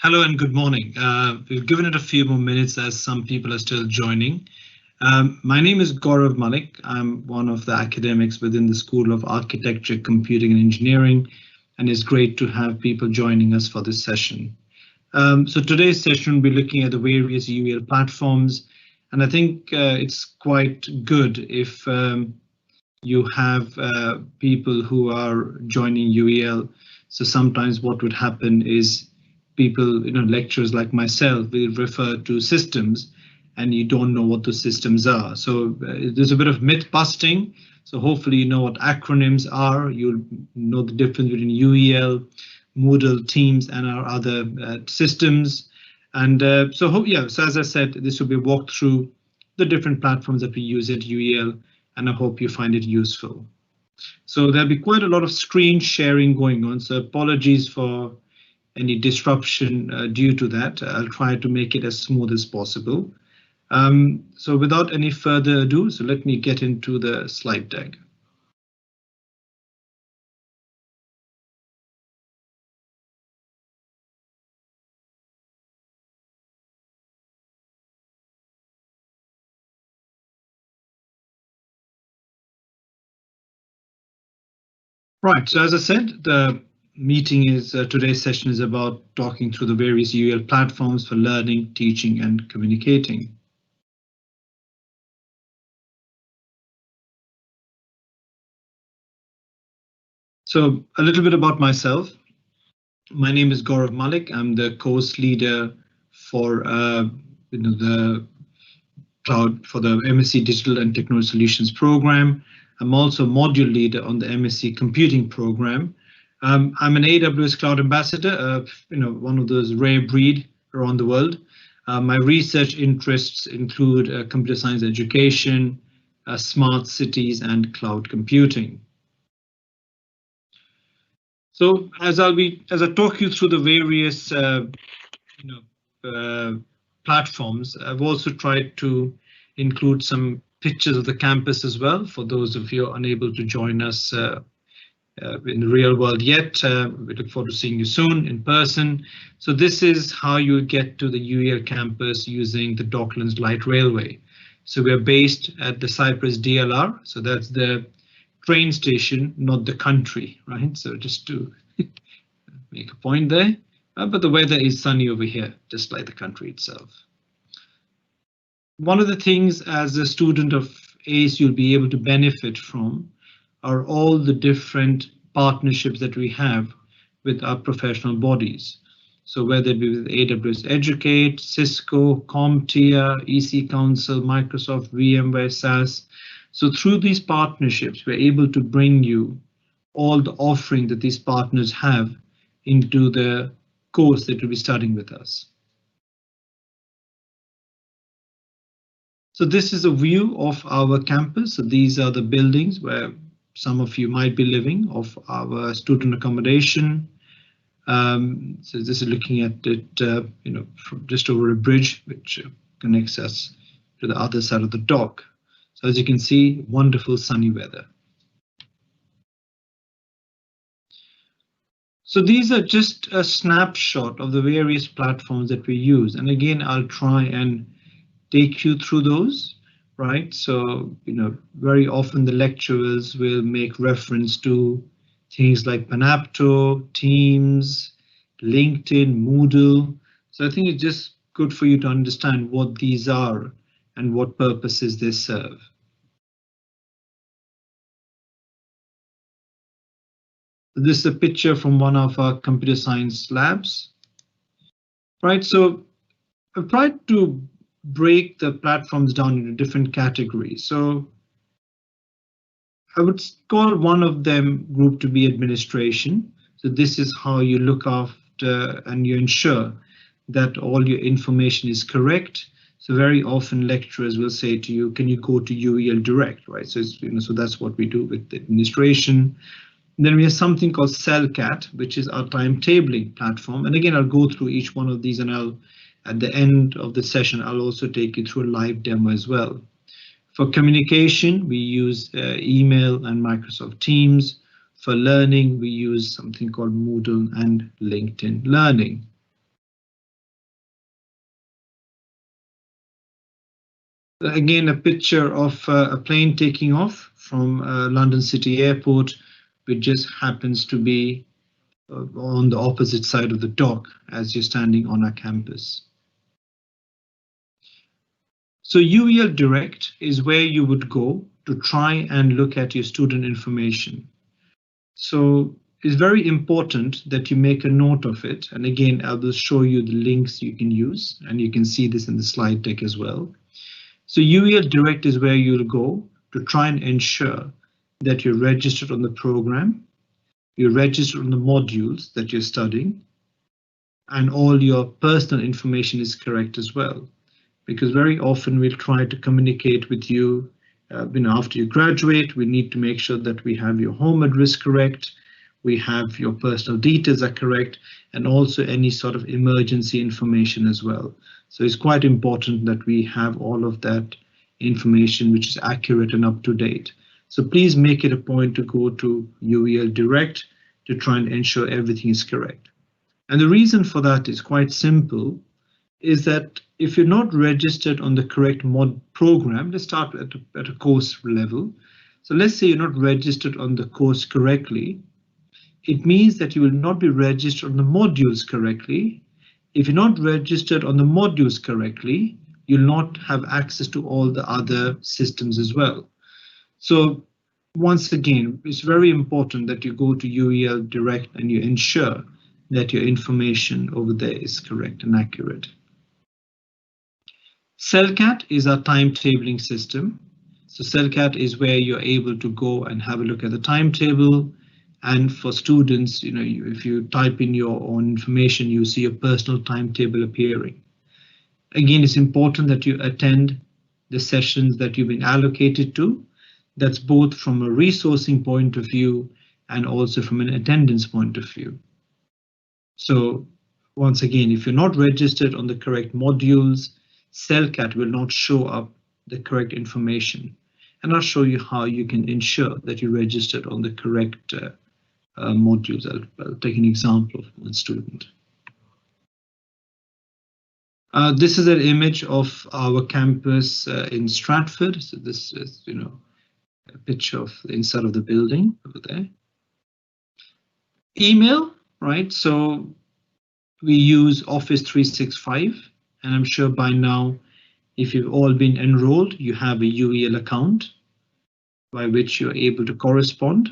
Hello and good morning. We've given it a few more minutes as some people are still joining. My name is Gaurav Malik. I'm one of the academics within the School of Architecture, Computing and Engineering, and it's great to have people joining us for this session. So today's session will be looking at the various UEL platforms, and I think it's quite good if you have people who are joining UEL. So sometimes what would happen is people, lecturers like myself will refer to systems and you don't know what the systems are. So there's a bit of myth busting. So hopefully you know what acronyms are. You'll know the difference between UEL, Moodle, Teams, and our other systems. And so as I said, this will be walked through the different platforms that we use at UEL, and I hope you find it useful. So there'll be quite a lot of screen sharing going on. So apologies for any disruption due to that. I'll try to make it as smooth as possible. So without any further ado, so let me get into the slide deck. Right, so as I said, the meeting is today's session is about talking through the various UEL platforms for learning, teaching, and communicating. So a little bit about myself. My name is Gaurav Malik. I'm the course leader for the cloud for the MSc Digital and Technology Solutions program. I'm also module leader on the MSc Computing program. I'm an AWS Cloud Ambassador, one of those rare breed around the world. My research interests include computer science education, smart cities, and cloud computing. So as I talk you through the various platforms, I've also tried to include some pictures of the campus as well for those of you unable to join us in the real world yet. We look forward to seeing you soon in person. So this is how you get to the UEL campus using the Docklands Light Railway. So we're based at the Cyprus DLR. So that's the train station, not the country, right? So just to make a point there. But the weather is sunny over here, just like the country itself. One of the things as a student of ACE you'll be able to benefit from are all the different partnerships that we have with our professional bodies. So whether it be with AWS Educate, Cisco, CompTIA, EC Council, Microsoft, VMware, SAS. So through these partnerships, we're able to bring you all the offering that these partners have into the course that you'll be studying with us. So this is a view of our campus. So these are the buildings where some of you might be living, of our student accommodation. So this is looking at it, from just over a bridge which connects us to the other side of the dock. So as you can see, wonderful sunny weather. So these are just a snapshot of the various platforms that we use. And again, I'll try and take you through those, right? So, very often the lecturers will make reference to things like Panapto, Teams, LinkedIn, Moodle. So I think it's just good for you to understand what these are and what purposes they serve. This is a picture from one of our computer science labs, right? So I've tried to break the platforms down into different categories. So I would call one of them group to be administration. So this is how you look after and you ensure that all your information is correct. So very often lecturers will say to you, can you go to Uel Direct, right? So so that's what we do with the administration. And then we have something called Cellcat, which is our timetabling platform. And again, I'll go through each one of these, and at the end of the session, I'll also take you through a live demo as well. For communication, we use email and Microsoft Teams. For learning, we use something called Moodle and LinkedIn Learning. Again, a picture of a plane taking off from London City Airport, which just happens to be on the opposite side of the dock as you're standing on our campus. So UEL Direct is where you would go to try and look at your student information. So it's very important that you make a note of it. And again, I will show you the links you can use, and you can see this in the slide deck as well. So UEL Direct is where you'll go to try and ensure that you're registered on the program, you're registered on the modules that you're studying, and all your personal information is correct as well. Because very often we'll try to communicate with you, after you graduate. We need to make sure that we have your home address correct, we have your personal details are correct, and also any sort of emergency information as well. So it's quite important that we have all of that information which is accurate and up to date. So please make it a point to go to UEL Direct to try and ensure everything is correct. And the reason for that is quite simple, is that if you're not registered on the correct mod program, let's start at a course level. So let's say you're not registered on the course correctly. It means that you will not be registered on the modules correctly. If you're not registered on the modules correctly, you'll not have access to all the other systems as well. So once again, it's very important that you go to UEL Direct and you ensure that your information over there is correct and accurate. CellCat is our timetabling system. So CellCat is where you're able to go and have a look at the timetable. And for students, if you type in your own information, you see a personal timetable appearing. Again, it's important that you attend the sessions that you've been allocated to. That's both from a resourcing point of view and also from an attendance point of view. So once again, if you're not registered on the correct modules, CellCat will not show up the correct information. And I'll show you how you can ensure that you're registered on the correct modules. I'll take an example of one student. This is an image of our campus in Stratford. So this is, a picture of the inside of the building over there. Email, right? So we use Office 365, and I'm sure by now, if you've all been enrolled, you have a UEL account by which you're able to correspond.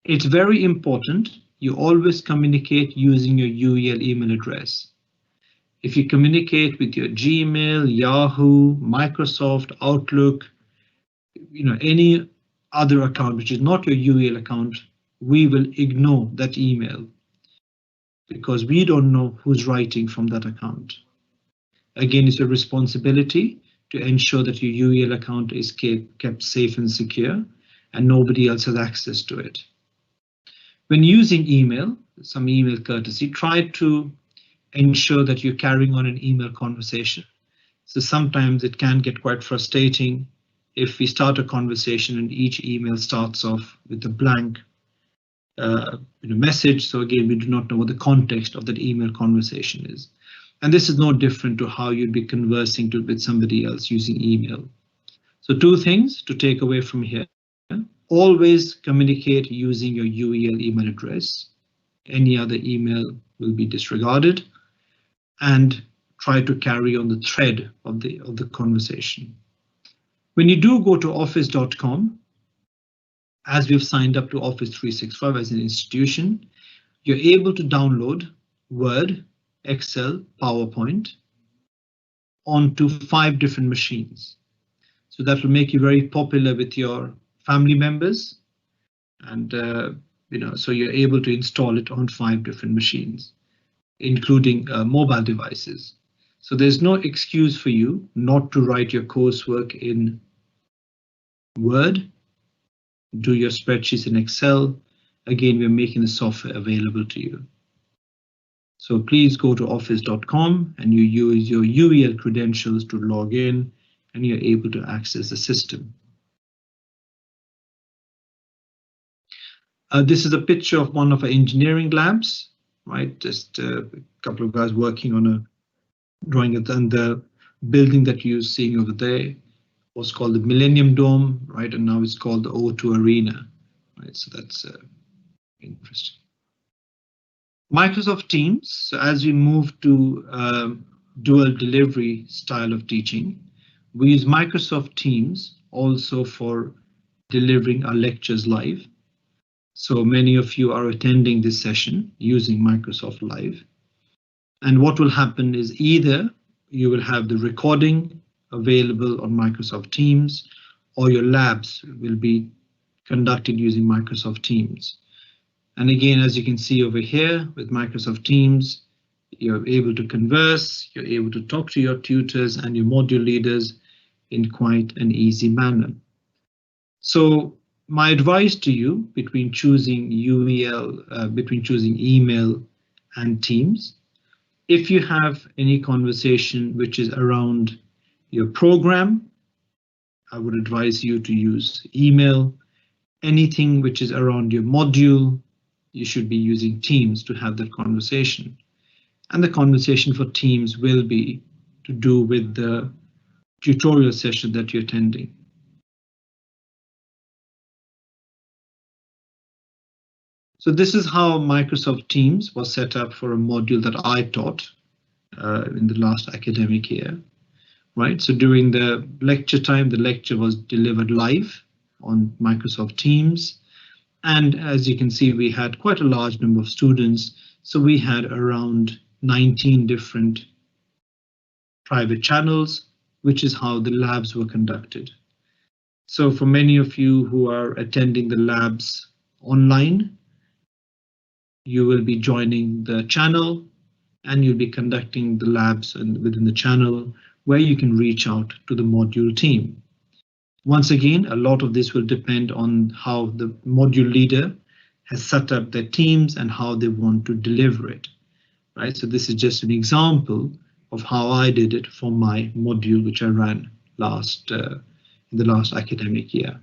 It's very important you always communicate using your UEL email address. If you communicate with your Gmail, Yahoo, Microsoft, Outlook, any other account which is not your UEL account, we will ignore that email because we don't know who's writing from that account. Again, it's your responsibility to ensure that your UEL account is kept safe and secure and nobody else has access to it. When using email, some email courtesy, try to ensure that you're carrying on an email conversation. So sometimes it can get quite frustrating if we start a conversation and each email starts off with a blank message. So again, we do not know what the context of that email conversation is. And this is no different to how you'd be conversing with somebody else using email. So two things to take away from here. Always communicate using your UEL email address. Any other email will be disregarded. And try to carry on the thread of the conversation. When you do go to office.com, as we've signed up to Office 365 as an institution, you're able to download Word, Excel, PowerPoint onto 5 different machines. So that will make you very popular with your family members. And, so you're able to install it on 5 different machines, including mobile devices. So there's no excuse for you not to write your coursework in Word, do your spreadsheets in Excel. Again, we're making the software available to you. So please go to office.com and you use your UEL credentials to log in and you're able to access the system. This is a picture of one of our engineering labs, right? Just a couple of guys working on a drawing it, and the building that you're seeing over there was called the Millennium Dome, right? And now it's called the O2 Arena, right? So that's interesting. Microsoft Teams. So as we move to dual delivery style of teaching, we use Microsoft Teams also for delivering our lectures live. So many of you are attending this session using Microsoft Live. And what will happen is either you will have the recording available on Microsoft Teams, or your labs will be conducted using Microsoft Teams. And again, as you can see over here with Microsoft Teams, you're able to converse, you're able to talk to your tutors and your module leaders in quite an easy manner. So my advice to you between choosing UEL, between choosing email and Teams, if you have any conversation which is around your program, I would advise you to use email. Anything which is around your module, you should be using Teams to have that conversation. And the conversation for Teams will be to do with the tutorial session that you're attending. So this is how Microsoft Teams was set up for a module that I taught in the last academic year, right? So during the lecture time, the lecture was delivered live on Microsoft Teams. And as you can see, we had quite a large number of students. So we had around 19 different private channels, which is how the labs were conducted. So for many of you who are attending the labs online, you will be joining the channel and you'll be conducting the labs within the channel where you can reach out to the module team. Once again, a lot of this will depend on how the module leader has set up their teams and how they want to deliver it, right? So this is just an example of how I did it for my module, which I ran in the last academic year.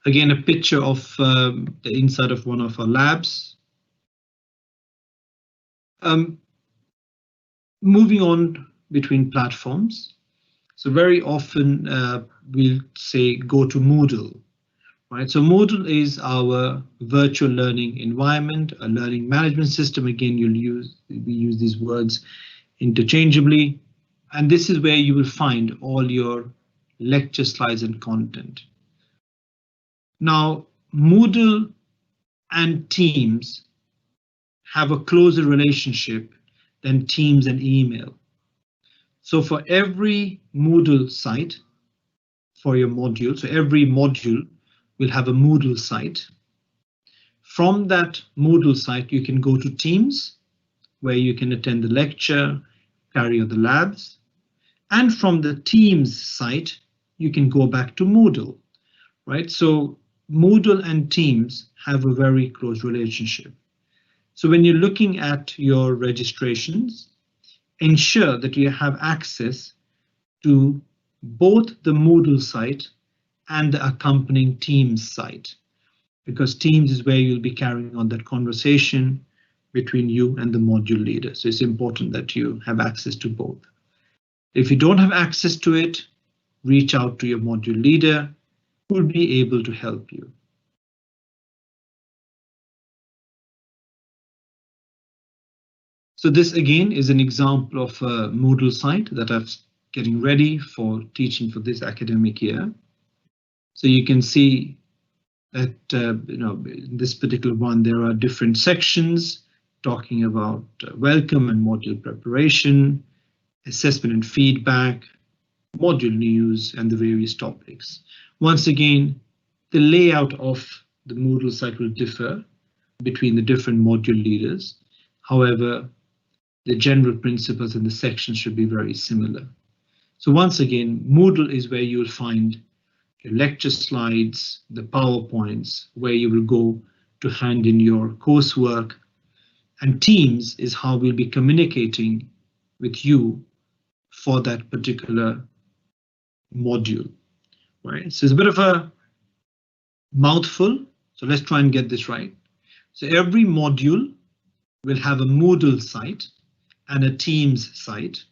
Again, a picture of the inside of one of our labs. Moving on between platforms. So very often we'll say go to Moodle, right? So Moodle is our virtual learning environment, a learning management system. Again, we use these words interchangeably. And this is where you will find all your lecture slides and content. Now, Moodle and Teams have a closer relationship than Teams and email. So for every Moodle site for your module, so every module will have a Moodle site. From that Moodle site, you can go to Teams, where you can attend the lecture, carry out the labs. And from the Teams site, you can go back to Moodle, right? So Moodle and Teams have a very close relationship. So when you're looking at your registrations, ensure that you have access to both the Moodle site and the accompanying Teams site, because Teams is where you'll be carrying on that conversation between you and the module leader. So it's important that you have access to both. If you don't have access to it, reach out to your module leader who will be able to help you. So this again is an example of a Moodle site that I'm getting ready for teaching for this academic year. So you can see that in this particular one, there are different sections talking about welcome and module preparation, assessment and feedback, module news, and the various topics. Once again, the layout of the Moodle site will differ between the different module leaders. However, the general principles and the sections should be very similar. So once again, Moodle is where you'll find your lecture slides, the PowerPoints, where you will go to hand in your coursework. And Teams is how we'll be communicating with you for that particular module, right? So it's a bit of a mouthful. So let's try and get this right. So every module will have a Moodle site and a Teams site.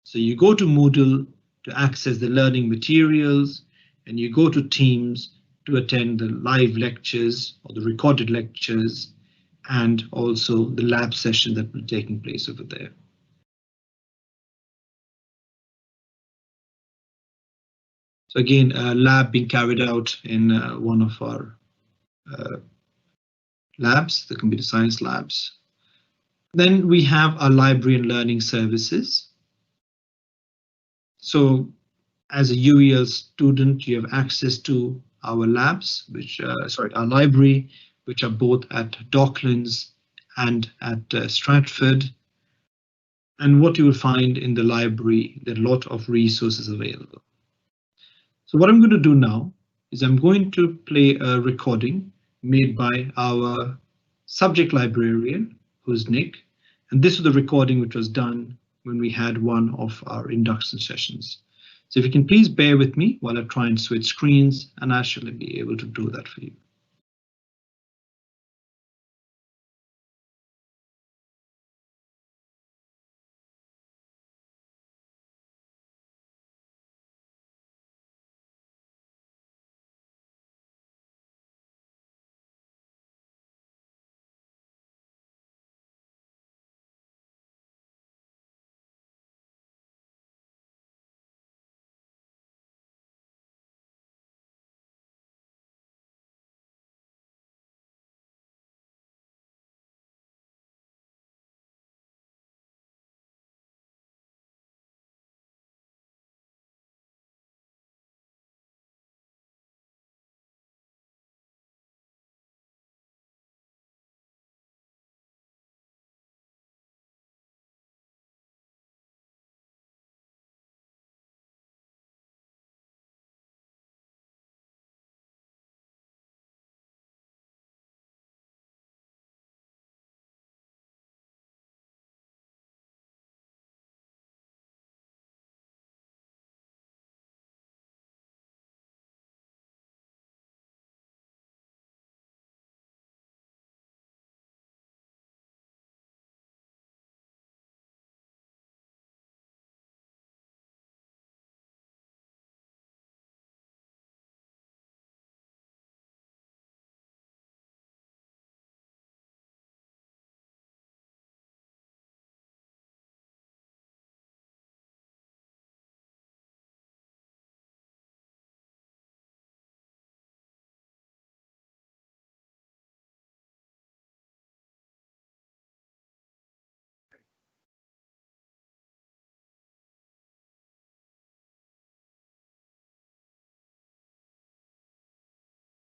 So you go to Moodle to access the learning materials, and you go to Teams to attend the live lectures or the recorded lectures, and also the lab session that will be taking place over there. So again, a lab being carried out in one of our labs, the computer science labs. Then we have our library and learning services. So as a UEL student, you have access to our labs, which, our library, which are both at Docklands and at Stratford. And what you will find in the library, there are a lot of resources available. So what I'm going to do now is I'm going to play a recording made by our subject librarian, who's Nick. And this was the recording which was done when we had one of our induction sessions. So if you can please bear with me while I try and switch screens, and I shall be able to do that for you.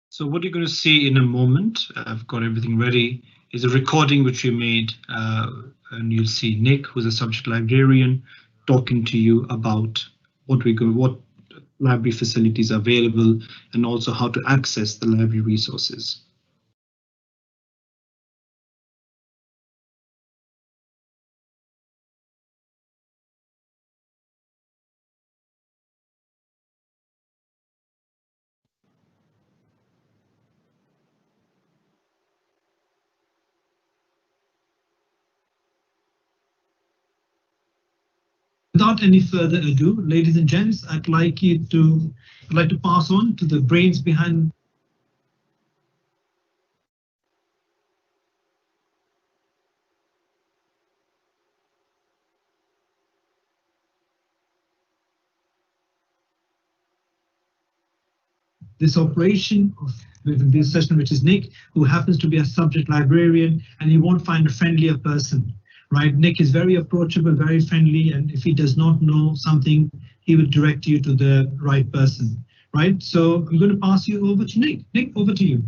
So what you're going to see in a moment, I've got everything ready, is a recording which we made, and you'll see Nick, who's a subject librarian, talking to you about what library facilities are available, and also how to access the library resources. Without any further ado, ladies and gents, I'd like to pass on to the brains behind this operation of this session, which is Nick, who happens to be a subject librarian, and you won't find a friendlier person, right? Nick is very approachable, very friendly, and if he does not know something, he will direct you to the right person, right? So I'm going to pass you over to Nick. Nick, over to you.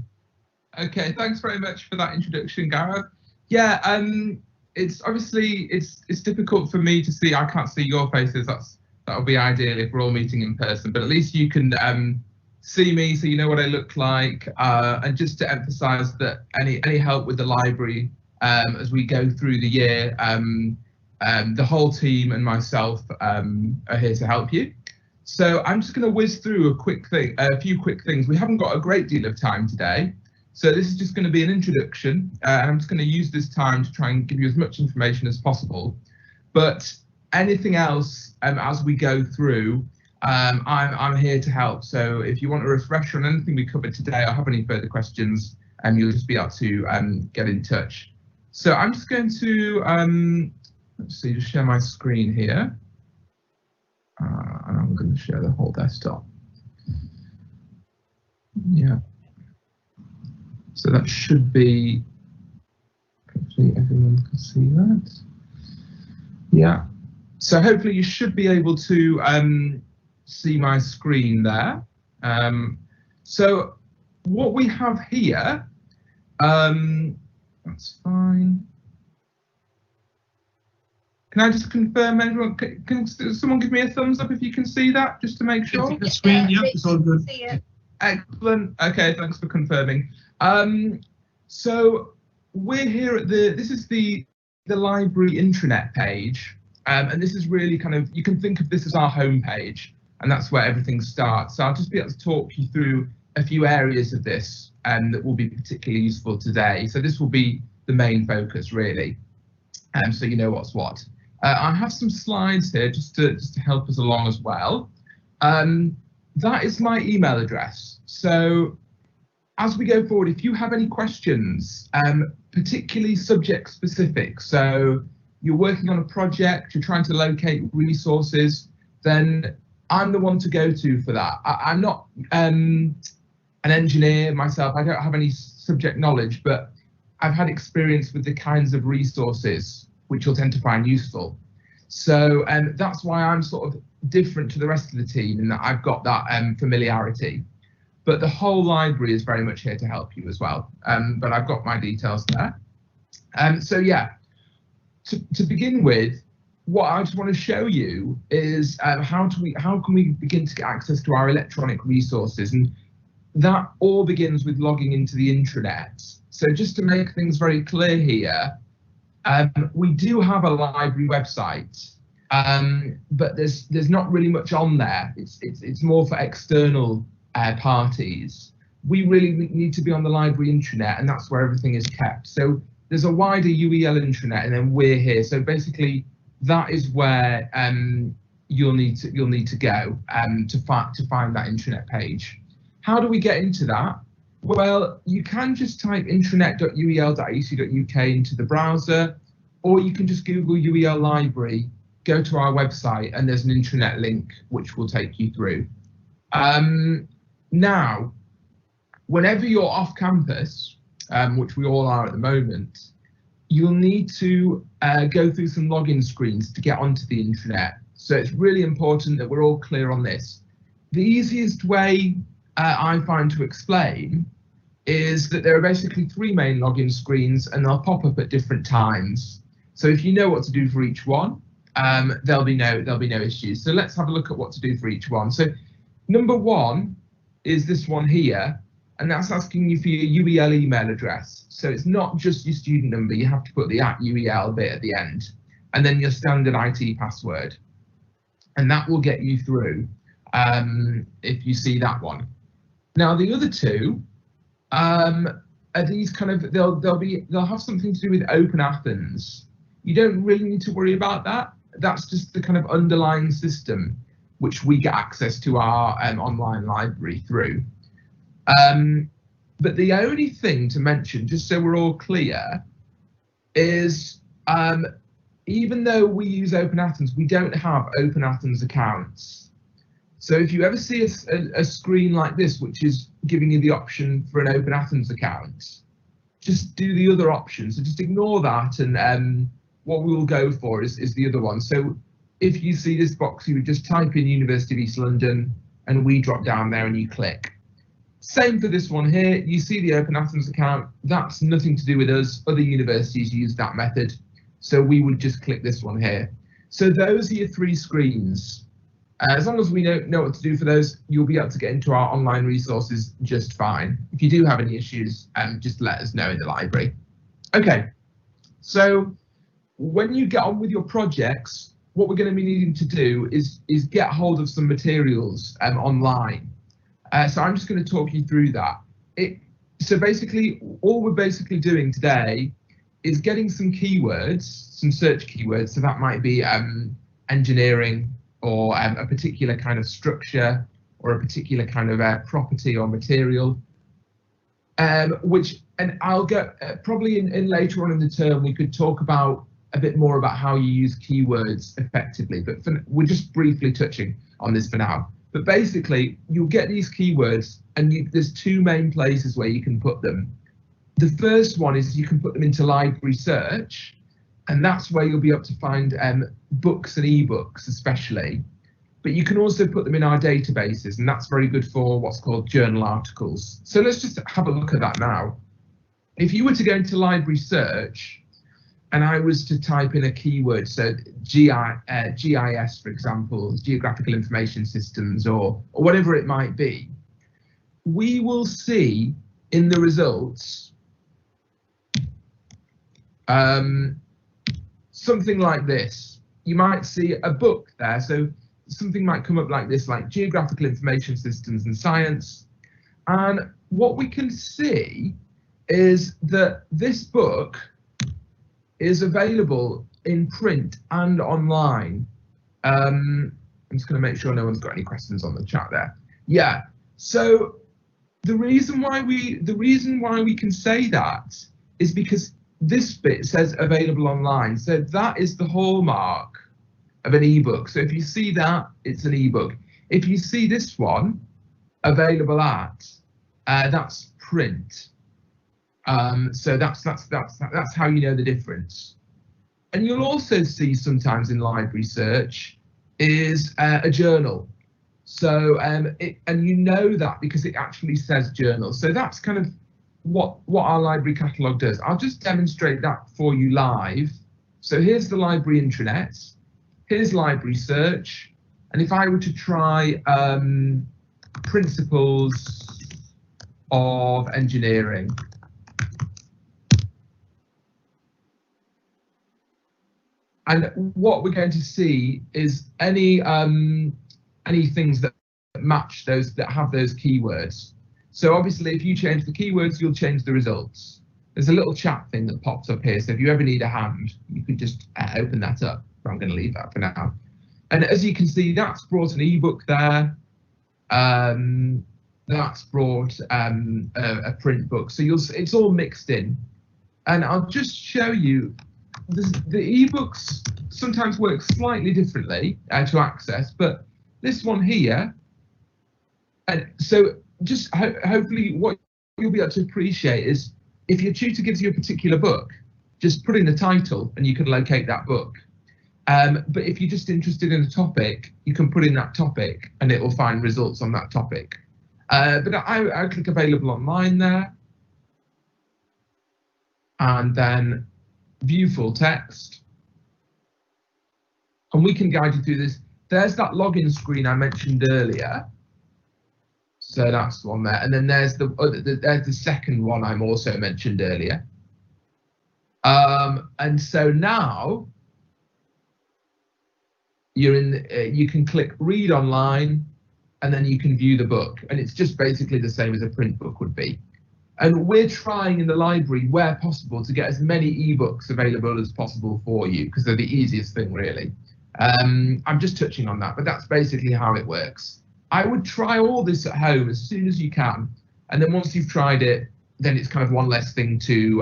Okay, thanks very much for that introduction, Gareth. Yeah, it's obviously it's difficult for me to see. I can't see your faces. That'll be ideal if we're all meeting in person, but at least you can see me, so you know what I look like. And just to emphasise that any help with the library as we go through the year, the whole team and myself are here to help you. So I'm just going to whiz through a few quick things. We haven't got a great deal of time today, so this is just going to be an introduction, and I'm just going to use this time to try and give you as much information as possible. But anything else as we go through, I'm here to help. So if you want a refresher on anything we covered today or have any further questions, you'll just be able to get in touch. So I'm just going to, let's see, just share my screen here. And I'm going to share the whole desktop. Yeah. So that should be, hopefully everyone can see that. Yeah. So hopefully you should be able to see my screen there. So what we have here, that's fine. Can I just confirm, everyone? Can someone give me a thumbs up if you can see that, just to make sure? The screen, yeah, it's all good. Excellent. Okay, thanks for confirming. So we're here at this is the library intranet page, and this is really kind of, you can think of this as our home page, and that's where everything starts. So I'll just be able to talk you through a few areas of this that will be particularly useful today. So this will be the main focus, really, so you know what's what. I have some slides here just to help us along as well. That is my email address. So as we go forward, if you have any questions, particularly subject specific, so you're working on a project, you're trying to locate resources, then I'm the one to go to for that. I'm not an engineer myself. I don't have any subject knowledge, but I've had experience with the kinds of resources which you'll tend to find useful. So that's why I'm sort of different to the rest of the team in that I've got that familiarity. But the whole library is very much here to help you as well. But I've got my details there. So yeah, to begin with, what I just want to show you is how can we begin to get access to our electronic resources, and that all begins with logging into the intranet. So just to make things very clear here, we do have a library website, but there's not really much on there. It's more for external parties. We really need to be on the library intranet, and that's where everything is kept. So there's a wider UEL intranet, and then we're here. So basically, that is where you'll need to go to find that intranet page. How do we get into that? Well, you can just type intranet.uel.ac.uk into the browser, or you can just Google UEL Library, go to our website, and there's an intranet link which will take you through. Now, whenever you're off campus, which we all are at the moment, you'll need to go through some login screens to get onto the intranet. So it's really important that we're all clear on this. The easiest way I find to explain is that there are basically 3 main login screens, and they'll pop up at different times. So if you know what to do for each one, there'll be no issues. So let's have a look at what to do for each one. So number 1 is this one here, and that's asking you for your UEL email address. So it's not just your student number, you have to put the @UEL bit at the end, and then your standard IT password. And that will get you through if you see that one. Now the other 2 are these kind of, they'll have something to do with Open Athens. You don't really need to worry about that. That's just the kind of underlying system which we get access to our online library through. But the only thing to mention, just so we're all clear, is even though we use Open Athens, we don't have Open Athens accounts. So if you ever see a screen like this, which is giving you the option for an Open Athens account, just do the other option. So just ignore that, and what we will go for is the other one. So if you see this box, you would just type in University of East London, and we drop down there and you click. Same for this one here. You see the Open Athens account. That's nothing to do with us. Other universities use that method. So we would just click this one here. So those are your 3 screens. As long as we know what to do for those, you'll be able to get into our online resources just fine. If you do have any issues, just let us know in the library. Okay, so when you get on with your projects, what we're going to be needing to do is get hold of some materials online. So I'm just going to talk you through that. So basically, all we're basically doing today is getting some keywords, some search keywords. So that might be engineering, or a particular kind of structure, or a particular kind of property or material. And I'll get probably in later on in the term, we could talk about a bit more about how you use keywords effectively, but we're just briefly touching on this for now. But basically, you'll get these keywords, and there's two main places where you can put them. The first one is you can put them into library search, and that's where you'll be able to find books and ebooks especially. But you can also put them in our databases, and that's very good for what's called journal articles. So let's just have a look at that now. If you were to go into library search, and I was to type in a keyword, so GIS, for example, Geographical Information Systems, or whatever it might be, we will see in the results something like this. You might see a book there, so something might come up like this, like Geographical Information Systems and Science. And what we can see is that this book is available in print and online. I'm just going to make sure no one's got any questions on the chat there. Yeah, so the reason why we can say that is because this bit says available online. So that is the hallmark of an ebook. So if you see that, it's an ebook. If you see this one, available at, that's print. So that's how you know the difference. And you'll also see sometimes in library search is a journal. So and you know that because it actually says journal. So that's kind of what our library catalogue does. I'll just demonstrate that for you live. So here's the library intranet. Here's library search. And if I were to try principles of engineering, and what we're going to see is any things that match those, that have those keywords. So obviously, if you change the keywords, you'll change the results. There's a little chat thing that pops up here. So if you ever need a hand, you can just open that up. But I'm going to leave that for now. And as you can see, that's brought an ebook there. That's brought a print book. So it's all mixed in. And I'll just show you. The ebooks sometimes work slightly differently to access, but this one here, and so just hopefully what you'll be able to appreciate is if your tutor gives you a particular book, just put in the title and you can locate that book. But if you're just interested in a topic, you can put in that topic and it will find results on that topic. But I click available online there, and then view full text, and we can guide you through this. There's that login screen I mentioned earlier, so that's the one there, and then there's the second one I'm also mentioned earlier. And so now you're in. You can click read online, and then you can view the book, and it's just basically the same as a print book would be. And we're trying in the library, where possible, to get as many ebooks available as possible for you, because they're the easiest thing, really. I'm just touching on that, but that's basically how it works. I would try all this at home as soon as you can, and then once you've tried it, then it's kind of one less thing to,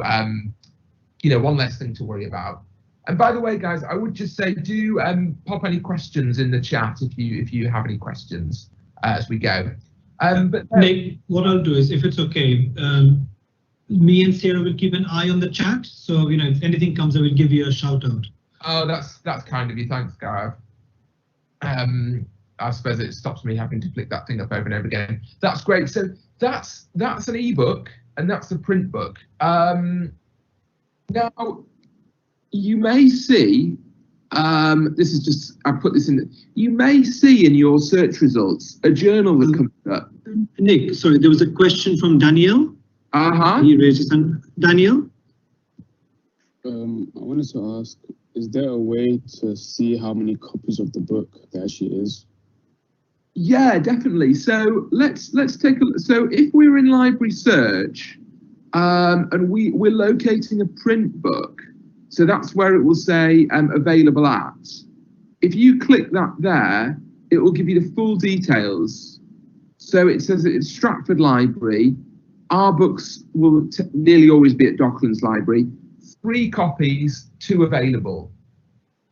one less thing to worry about. And by the way, guys, I would just say do pop any questions in the chat if you have any questions as we go. But Nick, what I'll do is, if it's okay, me and Sarah will keep an eye on the chat. So, if anything comes, I will give you a shout out. Oh, that's kind of you. Thanks, Gareth. I suppose it stops me having to flick that thing up over and over again. That's great. So that's an ebook, and that's a print book. Now, you may see. This is just, I put this in. You may see in your search results a journal that comes up. Nick, sorry, there was a question from Daniel. He raised his hand. Daniel? I wanted to ask, is there a way to see how many copies of the book there actually is? Yeah, definitely. So let's take a look. So if we're in library search, And we're locating a print book. So that's where it will say available at. If you click that there, it will give you the full details. So it says that it's Stratford Library. Our books will nearly always be at Docklands Library. 3 copies, 2 available.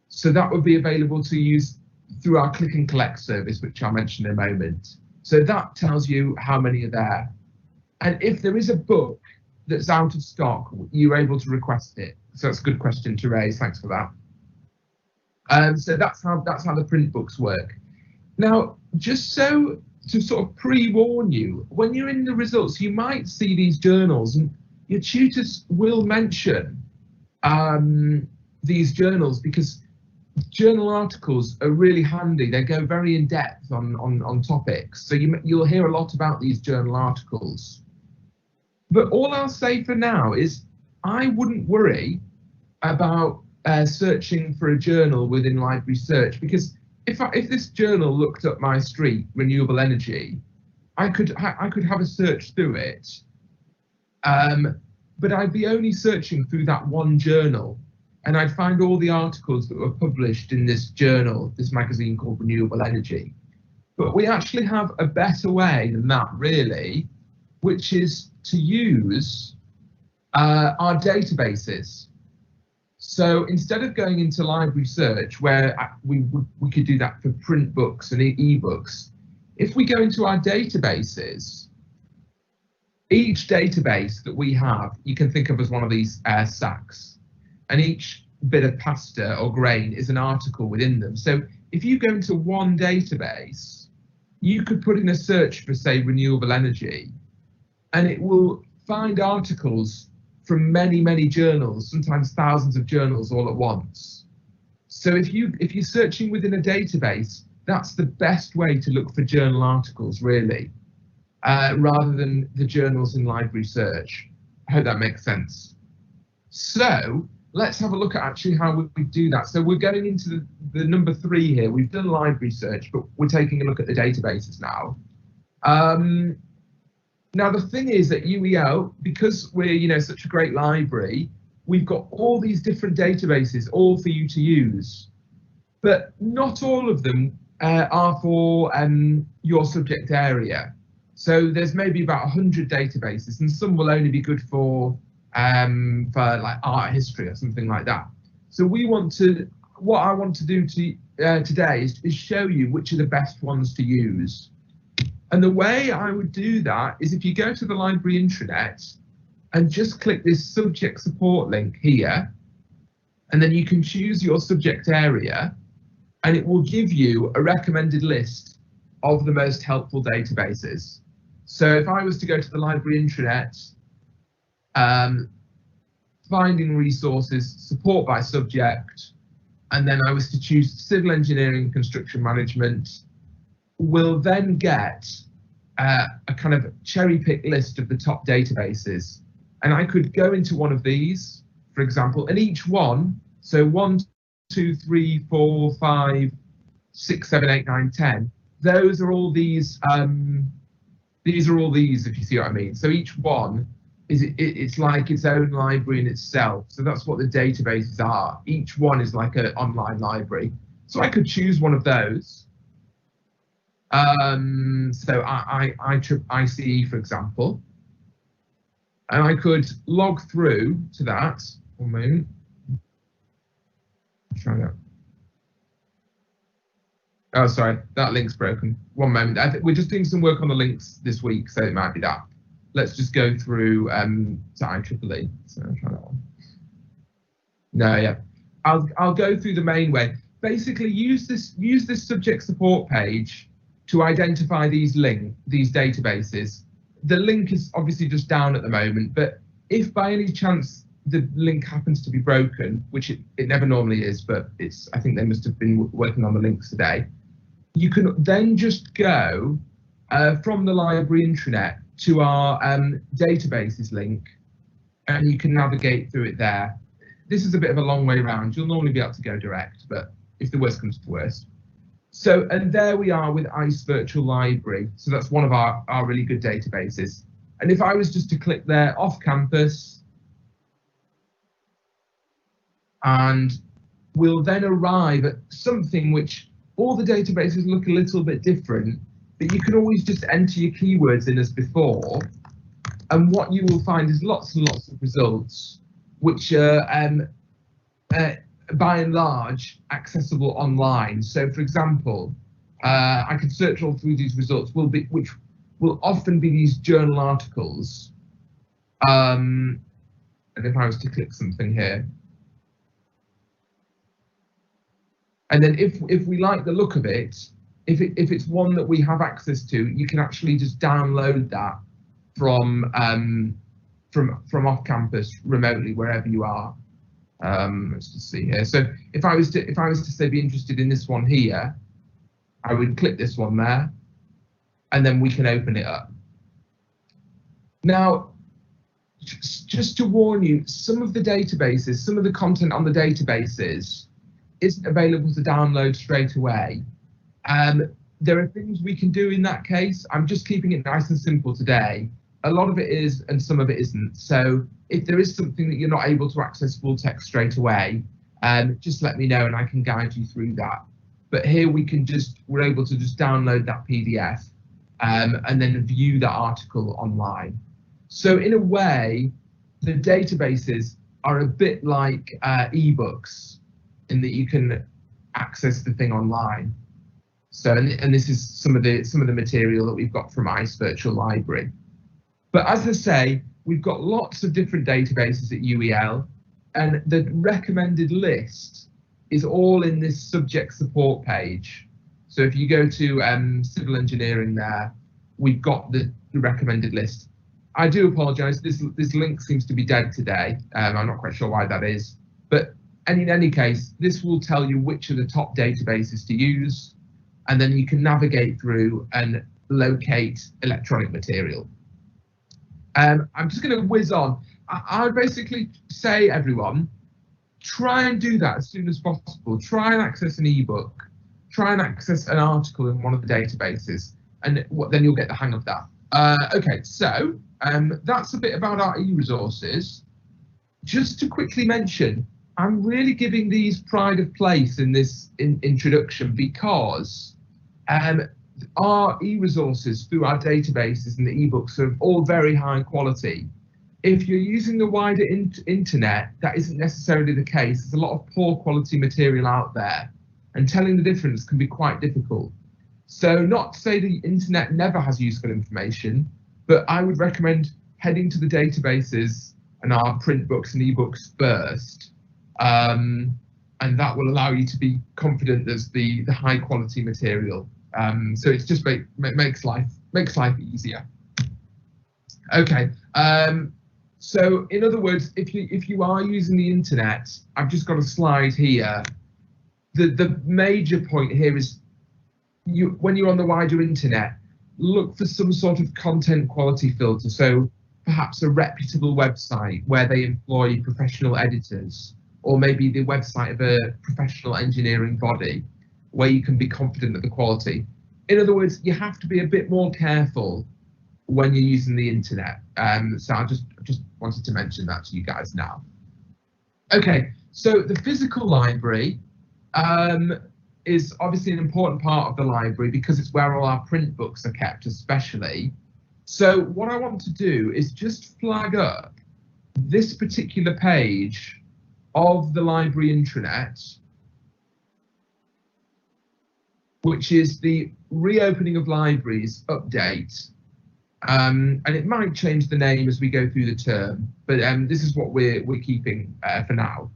So that would be available to use through our click and collect service, which I'll mention in a moment. So that tells you how many are there. And if there is a book that's out of stock, you're able to request it. So that's a good question to raise. Thanks for that. So that's how the print books work. Now, just so to sort of pre-warn you, when you're in the results, you might see these journals, and your tutors will mention these journals, because journal articles are really handy. They go very in depth on topics. So you'll hear a lot about these journal articles. But all I'll say for now is I wouldn't worry about searching for a journal within library search, because if this journal looked up my street, renewable energy, I could have a search through it. But I'd be only searching through that one journal, and I'd find all the articles that were published in this journal, this magazine called Renewable Energy. But we actually have a better way than that, really, which is to use our databases. So instead of going into library search, where we could do that for print books and e-books, if we go into our databases, each database that we have, you can think of as one of these sacks, and each bit of pasta or grain is an article within them. So if you go into one database, you could put in a search for, say, renewable energy, and it will find articles from many, many journals, sometimes thousands of journals all at once. So if you're searching within a database, that's the best way to look for journal articles, really, rather than the journals in library search. I hope that makes sense. So let's have a look at actually how we do that. So we're going into the number 3 here. We've done library search, but we're taking a look at the databases now. Now, the thing is at UEL, because we're such a great library, we've got all these different databases, all for you to use, but not all of them are for your subject area. So there's maybe about 100 databases, and some will only be good for like art history or something like that. So what I want to do today is show you which are the best ones to use. And the way I would do that is if you go to the library intranet and just click this subject support link here, and then you can choose your subject area, and it will give you a recommended list of the most helpful databases. So if I was to go to the library intranet, finding resources, support by subject, and then I was to choose civil engineering, construction management, we'll then get a kind of cherry pick list of the top databases. And I could go into one of these, for example, and each one, so 1, 2, 3, 4, 5, 6, 7, 8, 9, 10, those are all these if you see what I mean. So each one it's like its own library in itself. So that's what the databases are. Each one is like an online library. So I could choose one of those. So ICE, for example, and I could log through to that. 1 moment. Try that. Oh, sorry, that link's broken. 1 moment. We're just doing some work on the links this week, so it might be that. Let's just go through to IEEE. So I'll try that one. No, yeah. I'll go through the main way. Basically, use this subject support page to identify these databases. The link is obviously just down at the moment, but if by any chance the link happens to be broken, which it never normally is, but I think they must have been working on the links today, you can then just go from the library intranet to our databases link, and you can navigate through it there. This is a bit of a long way around. You'll normally be able to go direct, but if the worst comes to worst. So, and there we are with ICE Virtual Library. So that's one of our really good databases. And if I was just to click there off campus, and we'll then arrive at something which all the databases look a little bit different, but you can always just enter your keywords in as before. And what you will find is lots and lots of results, which are by and large accessible online. So for example, I could search all through these results, which will often be these journal articles. And if I was to click something here, and then if we like the look of it, if it's one that we have access to, you can actually just download that from off campus remotely wherever you are. Let's just see here. So if I was to say be interested in this one here, I would click this one there, and then we can open it up. Now, just to warn you, some of the databases, some of the content on the databases isn't available to download straight away. There are things we can do in that case. I'm just keeping it nice and simple today. A lot of it is, and some of it isn't. So if there is something that you're not able to access full text straight away, just let me know and I can guide you through that. But here we're able to just download that PDF and then view that article online. So in a way, the databases are a bit like ebooks in that you can access the thing online. So, and this is some of the material that we've got from ICE Virtual Library. But as I say, we've got lots of different databases at UEL, and the recommended list is all in this subject support page. So if you go to civil engineering there, we've got the recommended list. I do apologise, this link seems to be dead today. I'm not quite sure why that is, but in any case, this will tell you which are the top databases to use, and then you can navigate through and locate electronic material. I'm just going to whiz on. I would basically say, everyone, try and do that as soon as possible. Try and access an ebook. Try and access an article in one of the databases, and then you'll get the hang of that. Okay, so that's a bit about our e-resources. Just to quickly mention, I'm really giving these pride of place in this introduction because our e-resources through our databases and the ebooks are all very high quality. If you're using the wider internet, that isn't necessarily the case. There's a lot of poor quality material out there, and telling the difference can be quite difficult. So not to say the internet never has useful information, but I would recommend heading to the databases and our print books and ebooks first. And that will allow you to be confident there's the high quality material. So it's just makes life easier. Okay. So in other words, if you are using the internet, I've just got a slide here. The major point here is when you're on the wider internet, look for some sort of content quality filter. So perhaps a reputable website where they employ professional editors, or maybe the website of a professional engineering body where you can be confident of the quality. In other words, you have to be a bit more careful when you're using the internet. So I just wanted to mention that to you guys now. Okay, so the physical library is obviously an important part of the library because it's where all our print books are kept especially. So what I want to do is just flag up this particular page of the library intranet, which is the reopening of libraries update. And it might change the name as we go through the term, but this is what we're keeping for now.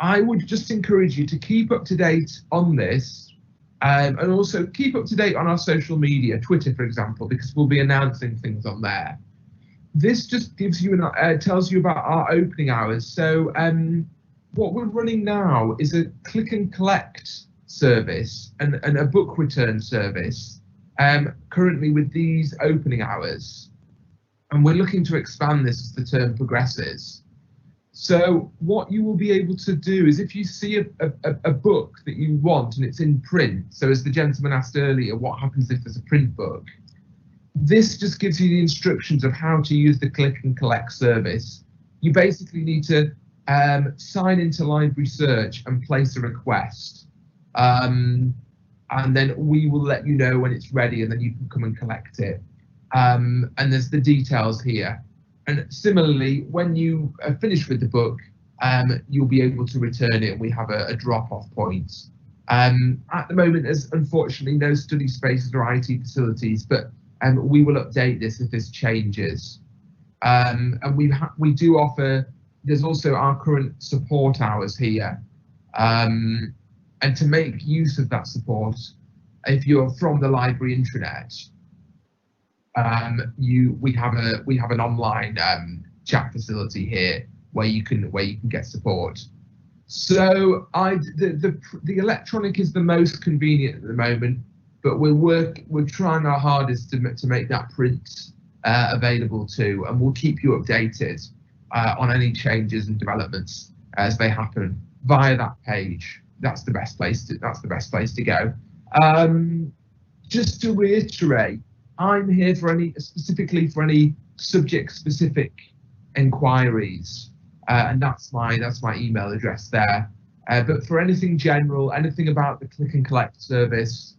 I would just encourage you to keep up to date on this, and also keep up to date on our social media, Twitter, for example, because we'll be announcing things on there. This just gives you tells you about our opening hours. So what we're running now is a click and collect service and a book return service, currently with these opening hours, and we're looking to expand this as the term progresses. So what you will be able to do is, if you see a book that you want and it's in print, so as the gentleman asked earlier, what happens if there's a print book? This just gives you the instructions of how to use the click and collect service. You basically need to sign into Library Search and place a request. And then we will let you know when it's ready, and then you can come and collect it. And there's the details here. And similarly, when you are finished with the book, you'll be able to return it, and we have a drop-off point. At the moment, there's unfortunately no study spaces or IT facilities, but we will update this if this changes. And we do offer, there's also our current support hours here. And to make use of that support, if you're from the library intranet, we have an online chat facility here where you can get support. So the electronic is the most convenient at the moment, but we're trying our hardest to make that print available too, and we'll keep you updated on any changes and developments as they happen via that page. That's the best place to go. Just to reiterate, I'm here specifically for any subject-specific inquiries, and that's my email address there. But for anything general, anything about the click and collect service,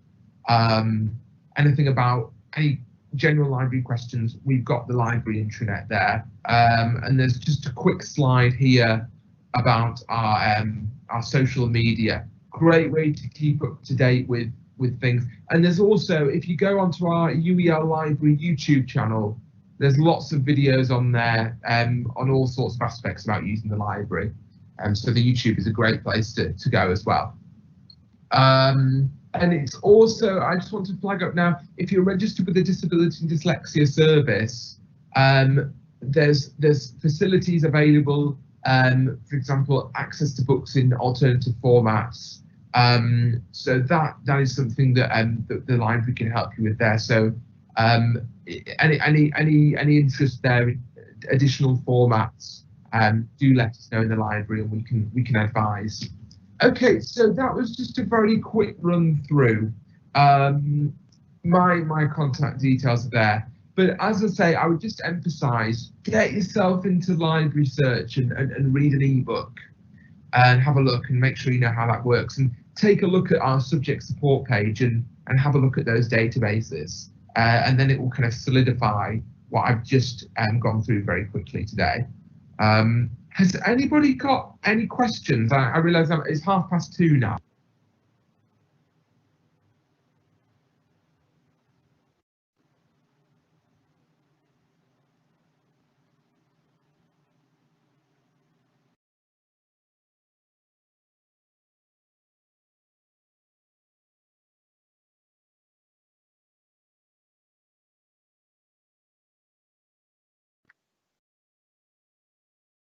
anything about any general library questions, we've got the library intranet there. And there's just a quick slide here about our social media. Great way to keep up to date with things. And there's also, if you go onto our UEL Library YouTube channel, there's lots of videos on there on all sorts of aspects about using the library. So the YouTube is a great place to go as well. And it's also, I just want to flag up now, if you're registered with the Disability and Dyslexia Service, there's facilities available, for example, access to books in alternative formats. So that is something that the library can help you with there. So any interest there in additional formats, do let us know in the library, and we can advise. Okay, so that was just a very quick run through. My contact details are there. But as I say, I would just emphasise, get yourself into Library Search and read an ebook and have a look and make sure you know how that works, and take a look at our subject support page and have a look at those databases. And then it will kind of solidify what I've just gone through very quickly today. Has anybody got any questions? I realise it's 2:30 now.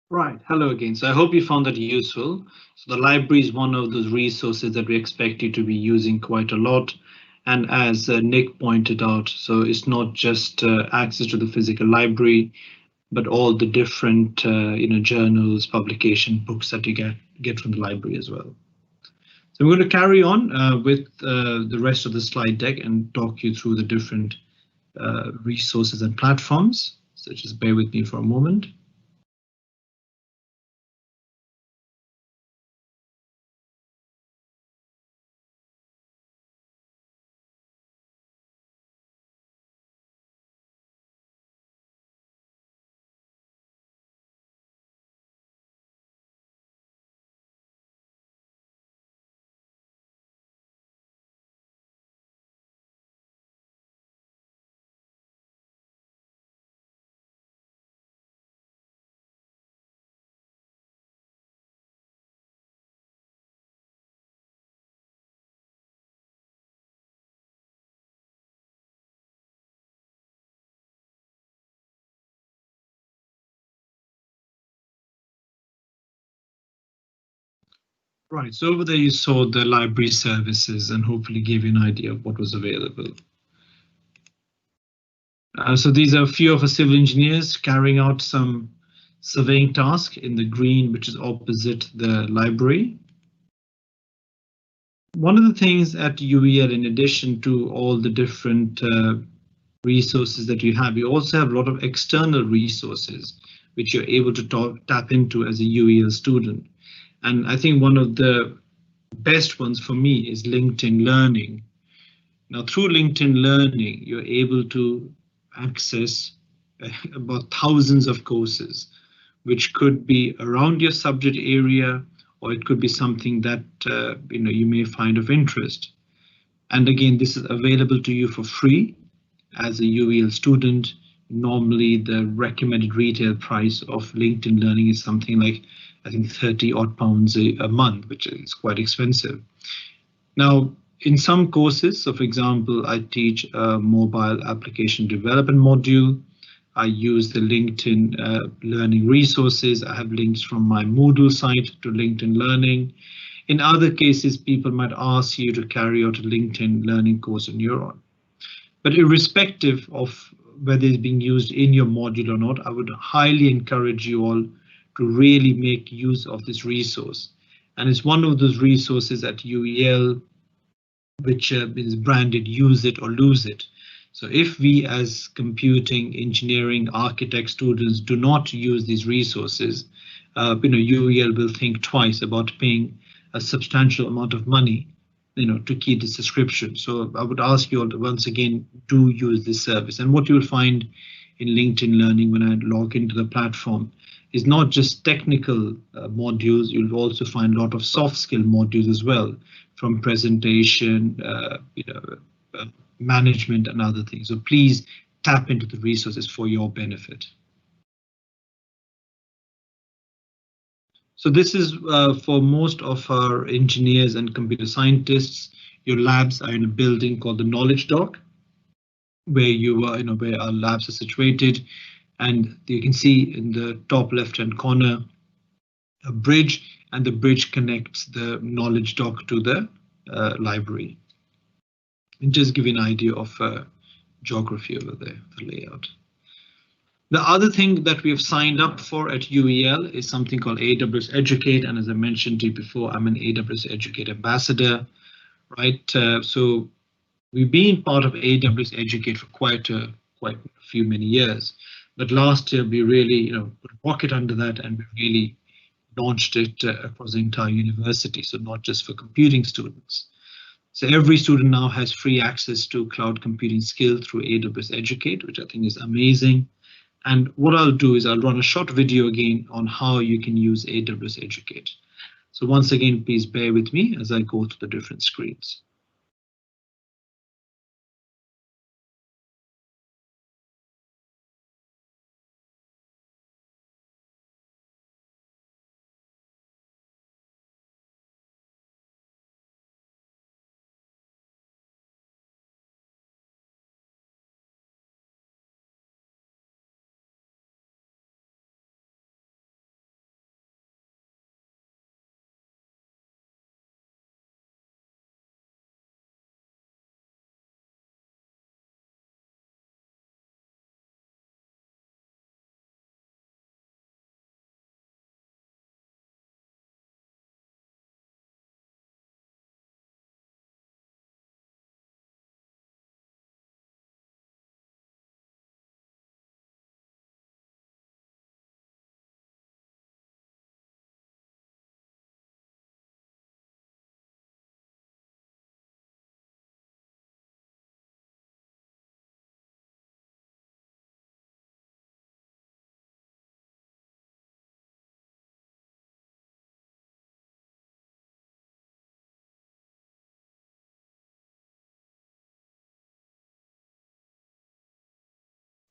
Right, hello again. So I hope you found that useful. So the library is one of those resources that we expect you to be using quite a lot. And as Nick pointed out, so it's not just access to the physical library, but all the different journals, publication, books that you get from the library as well. So we're going to carry on with the rest of the slide deck and talk you through the different resources and platforms. So just bear with me for a moment. Right, so over there you saw the library services and hopefully gave you an idea of what was available. So these are a few of our civil engineers carrying out some surveying task in the green, which is opposite the library. One of the things at UEL, in addition to all the different resources that you have, you also have a lot of external resources which you're able to tap into as a UEL student. And I think one of the best ones for me is LinkedIn Learning. Now, through LinkedIn Learning, you're able to access about thousands of courses, which could be around your subject area, or it could be something that you may find of interest. And again, this is available to you for free as a UEL student. Normally, the recommended retail price of LinkedIn Learning is something like, I think, 30 odd pounds a month, which is quite expensive. Now, in some courses, so for example, I teach a mobile application development module. I use the LinkedIn Learning resources. I have links from my Moodle site to LinkedIn Learning. In other cases, people might ask you to carry out a LinkedIn Learning course on your own. But irrespective of whether it's being used in your module or not, I would highly encourage you all to really make use of this resource. And it's one of those resources at UEL which is branded use it or lose it. So if we as computing, engineering, architect students do not use these resources, UEL will think twice about paying a substantial amount of money to keep the subscription. So I would ask you all to once again, do use this service. And what you will find in LinkedIn Learning when I log into the platform is not just technical modules, you'll also find a lot of soft skill modules as well, from presentation, management and other things. So please tap into the resources for your benefit. So this is for most of our engineers and computer scientists. Your labs are in a building called the Knowledge Dock, where where our labs are situated. And you can see in the top left-hand corner a bridge, and the bridge connects the Knowledge Dock to the library. And just give you an idea of geography over there, the layout. The other thing that we have signed up for at UEL is something called AWS Educate, and as I mentioned to you before, I'm an AWS Educate ambassador, right? So we've been part of AWS Educate for quite a few many years, but last year we really put a rocket under that, and we really launched it across the entire university, so not just for computing students. So every student now has free access to cloud computing skill through AWS Educate, which I think is amazing. And what I'll do is I'll run a short video again on how you can use AWS Educate. So once again, please bear with me as I go to the different screens.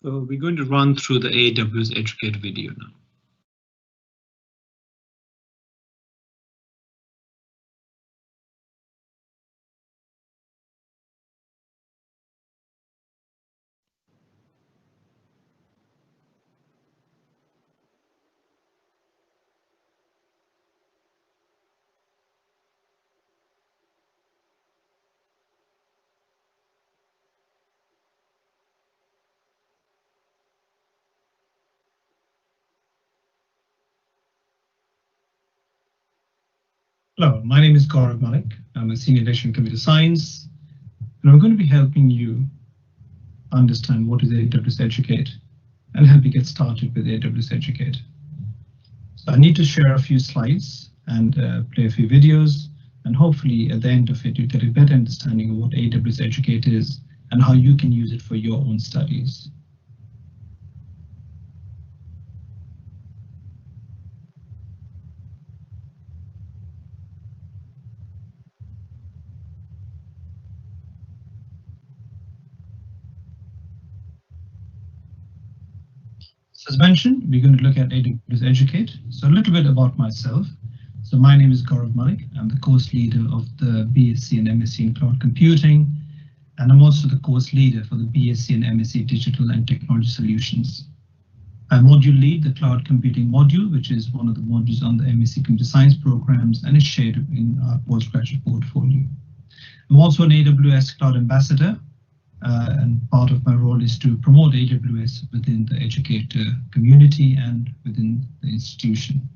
So we're going to run through the AWS Educate video now. Hello, my name is Gaurav Malik. I'm a senior lecturer in computer science, and I'm going to be helping you understand what is AWS Educate and help you get started with AWS Educate. So I need to share a few slides and play a few videos, and hopefully at the end of it you get a better understanding of what AWS Educate is and how you can use it for your own studies. So as mentioned, we're going to look at AWS Educate. So a little bit about myself. So my name is Gaurav Malik. I'm the course leader of the BSc and MSc in Cloud Computing, and I'm also the course leader for the BSc and MSc Digital and Technology Solutions. I module lead the Cloud Computing module, which is one of the modules on the MSc Computer Science programs and is shared in our postgraduate portfolio. I'm also an AWS Cloud Ambassador, and part of my role is to promote AWS within the educator community and within the institution.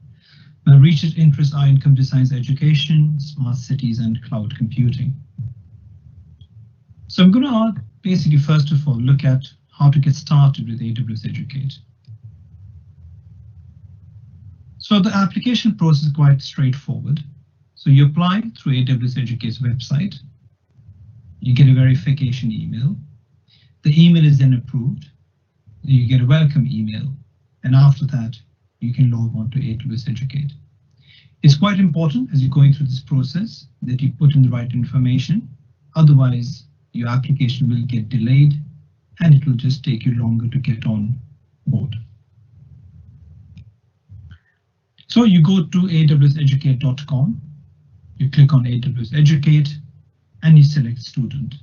My research interests are in computer science education, smart cities, and cloud computing. So I'm going to basically first of all look at how to get started with AWS Educate. So the application process is quite straightforward. So you apply through AWS Educate's website. You get a verification email. The email is then approved. You get a welcome email. And after that, you can log on to AWS Educate. It's quite important as you're going through this process that you put in the right information. Otherwise, your application will get delayed and it will just take you longer to get on board. So you go to awseducate.com, you click on AWS Educate, and you select student.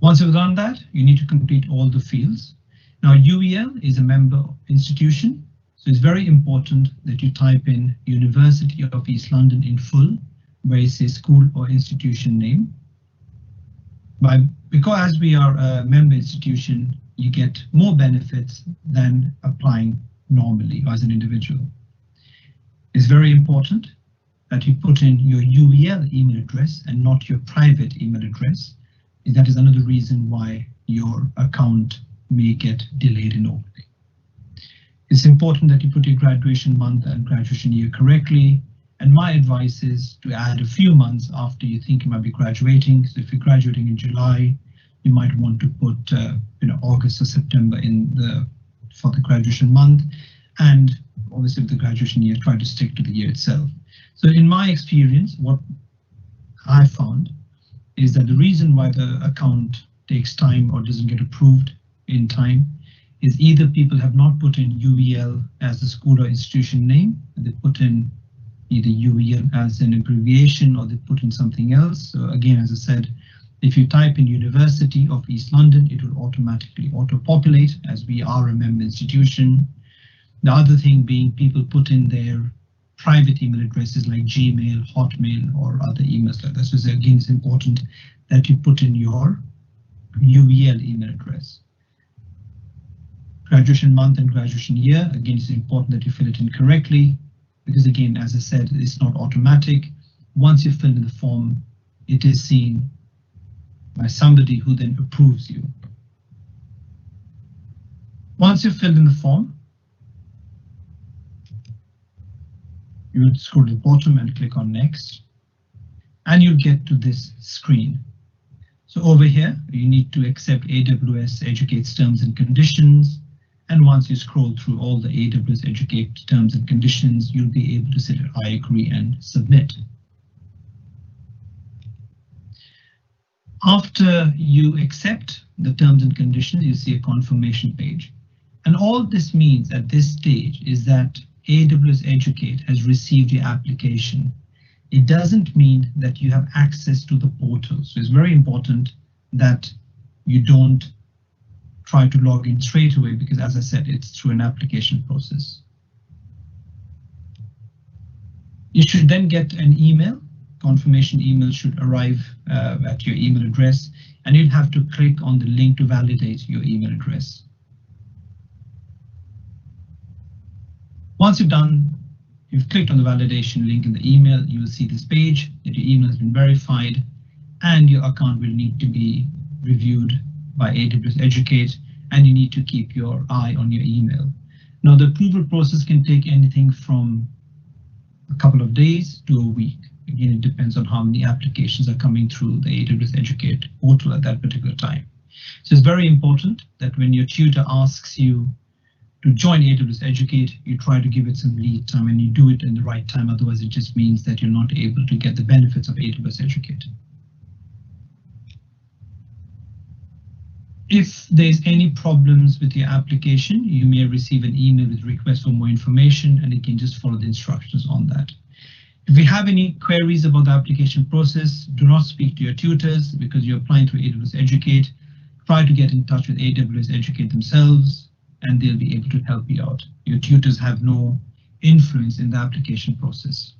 Once you've done that, you need to complete all the fields. Now, UEL is a member institution, so it's very important that you type in University of East London in full, where it says school or institution name. Because as we are a member institution, you get more benefits than applying normally as an individual. It's very important that you put in your UEL email address and not your private email address. That is another reason why your account may get delayed in opening. It's important that you put your graduation month and graduation year correctly. And my advice is to add a few months after you think you might be graduating. So if you're graduating in July, you might want to put August or September for the graduation month. And obviously with the graduation year, try to stick to the year itself. So in my experience, what I found is that the reason why the account takes time or doesn't get approved in time is either people have not put in UEL as the school or institution name, and they put in either UEL as an abbreviation or they put in something else. So again, as I said, if you type in University of East London, it will automatically auto-populate as we are a member institution. The other thing being people put in their private email addresses like Gmail, Hotmail, or other emails like that. So again, it's important that you put in your UEL email address. Graduation month and graduation year, again, it's important that you fill it in correctly, because again, as I said, it's not automatic. Once you fill in the form, it is seen by somebody who then approves you. Once you've filled in the form, you would scroll to the bottom and click on next, and you'll get to this screen. So over here, you need to accept AWS Educate's terms and conditions. And once you scroll through all the AWS Educate terms and conditions, you'll be able to say, I agree and submit. After you accept the terms and conditions, you see a confirmation page. And all this means at this stage is that AWS Educate has received your application. It doesn't mean that you have access to the portal. So it's very important that you don't try to log in straight away, because as I said, it's through an application process. You should then get an email. Confirmation email should arrive at your email address, and you'll have to click on the link to validate your email address. Once you've clicked on the validation link in the email, you will see this page that your email has been verified, and your account will need to be reviewed by AWS Educate, and you need to keep your eye on your email. Now, the approval process can take anything from a couple of days to a week. Again, it depends on how many applications are coming through the AWS Educate portal at that particular time. So it's very important that when your tutor asks you to join AWS Educate, you try to give it some lead time and you do it in the right time. Otherwise, it just means that you're not able to get the benefits of AWS Educate. If there's any problems with your application, you may receive an email with request for more information, and you can just follow the instructions on that. If you have any queries about the application process, do not speak to your tutors because you're applying through AWS Educate. Try to get in touch with AWS Educate themselves, and they'll be able to help you out. Your tutors have no influence in the application process.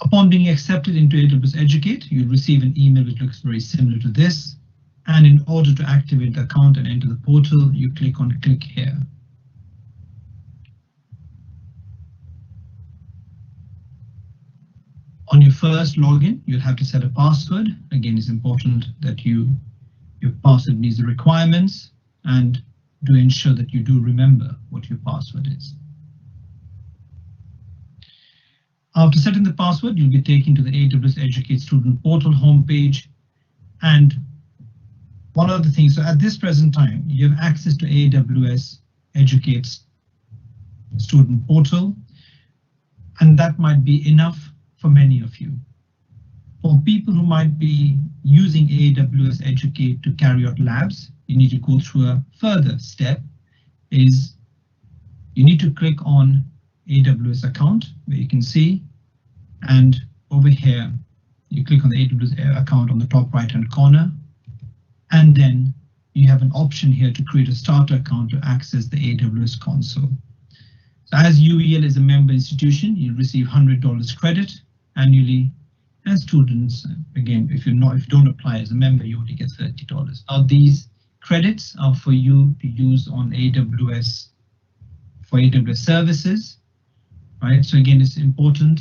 Upon being accepted into AWS Educate, you'll receive an email which looks very similar to this. And in order to activate the account and enter the portal, you click on click here. On your first login, you'll have to set a password. Again, it's important that your password meets the requirements, and do ensure that you do remember what your password is. After setting the password, you'll be taken to the AWS Educate student portal homepage. And one of the things, so at this present time, you have access to AWS Educate's student portal, and that might be enough for many of you. For people who might be using AWS Educate to carry out labs, you need to go through a further step. Is you need to click on AWS account, where you can see, and over here you click on the AWS account on the top right hand corner, and then you have an option here to create a starter account to access the AWS console. So as UEL is a member institution, you receive $100 credit annually, and students, again, if you don't apply as a member, you only get $30. Now these credits are for you to use on AWS for AWS services. Right, so again, it's important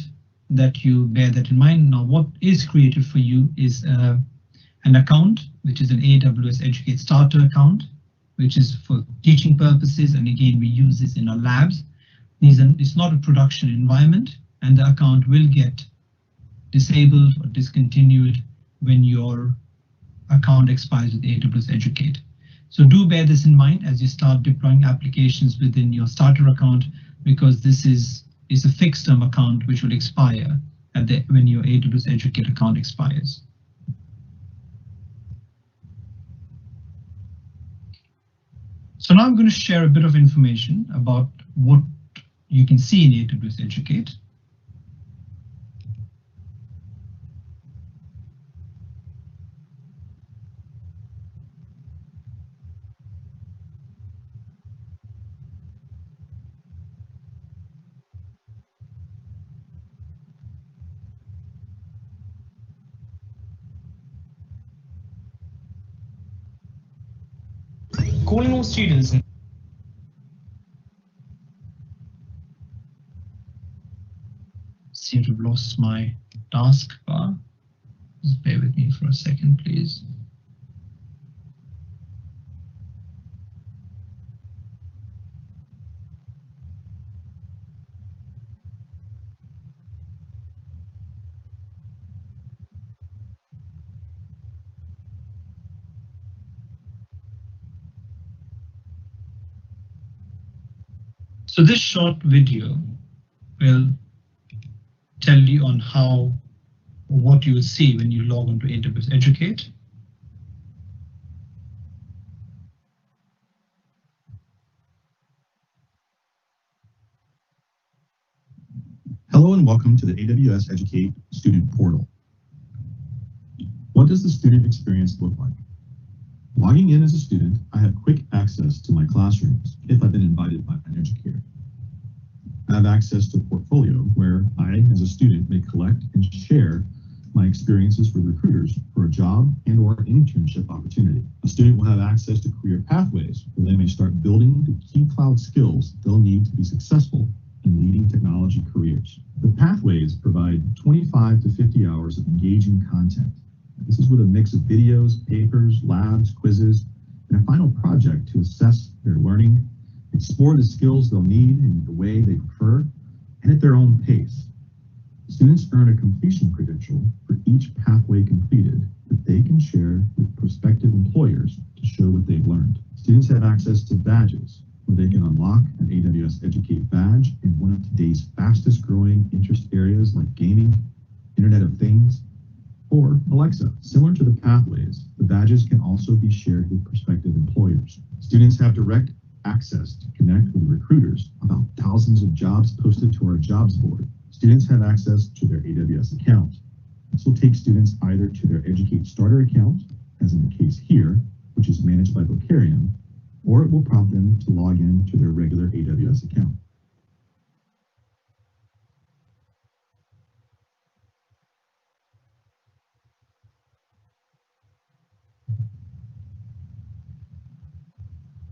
that you bear that in mind. Now, what is created for you is an account, which is an AWS Educate starter account, which is for teaching purposes. And again, we use this in our labs. It's not a production environment, and the account will get disabled or discontinued when your account expires with AWS Educate. So do bear this in mind as you start deploying applications within your starter account, because this is a fixed term account which will expire when your AWS Educate account expires. So now I'm going to share a bit of information about what you can see in AWS Educate. Calling all students and seem to have lost my taskbar. Just bear with me for a second, please. So this short video will tell you on what you will see when you log on to AWS Educate. Hello and welcome to the AWS Educate student portal. What does the student experience look like? Logging in as a student, I have quick access to my classrooms if I've been invited by an educator. I have access to a portfolio where I, as a student, may collect and share my experiences with recruiters for a job and or internship opportunity. A student will have access to career pathways where they may start building the key cloud skills they'll need to be successful in leading technology careers. The pathways provide 25 to 50 hours of engaging content. This is with a mix of videos, papers, labs, quizzes, and a final project to assess their learning, explore the skills they'll need in the way they prefer, and at their own pace. Students earn a completion credential for each pathway completed that they can share with prospective employers to show what they've learned. Students have access to badges, where they can unlock an AWS Educate badge in one of today's fastest growing interest areas like gaming, Internet of Things, or Alexa. Similar to the pathways, the badges can also be shared with prospective employers. Students have direct access to connect with recruiters about thousands of jobs posted to our jobs board. Students have access to their AWS account. This will take students either to their Educate Starter account, as in the case here, which is managed by Vocarium, or it will prompt them to log in to their regular AWS account.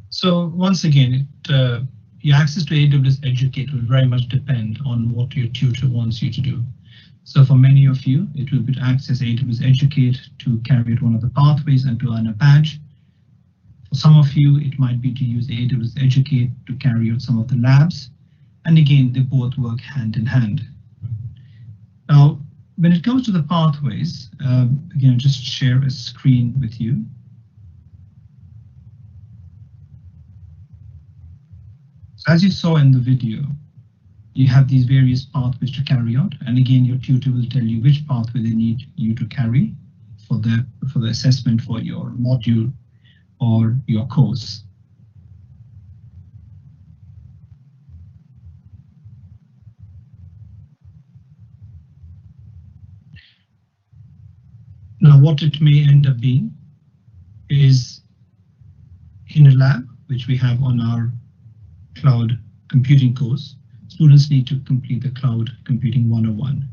So once again, your access to AWS Educate will very much depend on what your tutor wants you to do. So for many of you, it will be to access AWS Educate to carry out one of the pathways and to earn a badge. For some of you, it might be to use AWS Educate to carry out some of the labs. And again, they both work hand in hand. Now, when it comes to the pathways, again, I'll just share a screen with you. So as you saw in the video, you have these various pathways to carry out. And again, your tutor will tell you which pathway they need you to carry for the assessment for your module or your course. Now, what it may end up being is in a lab, which we have on our cloud computing course, students need to complete the Cloud Computing 101.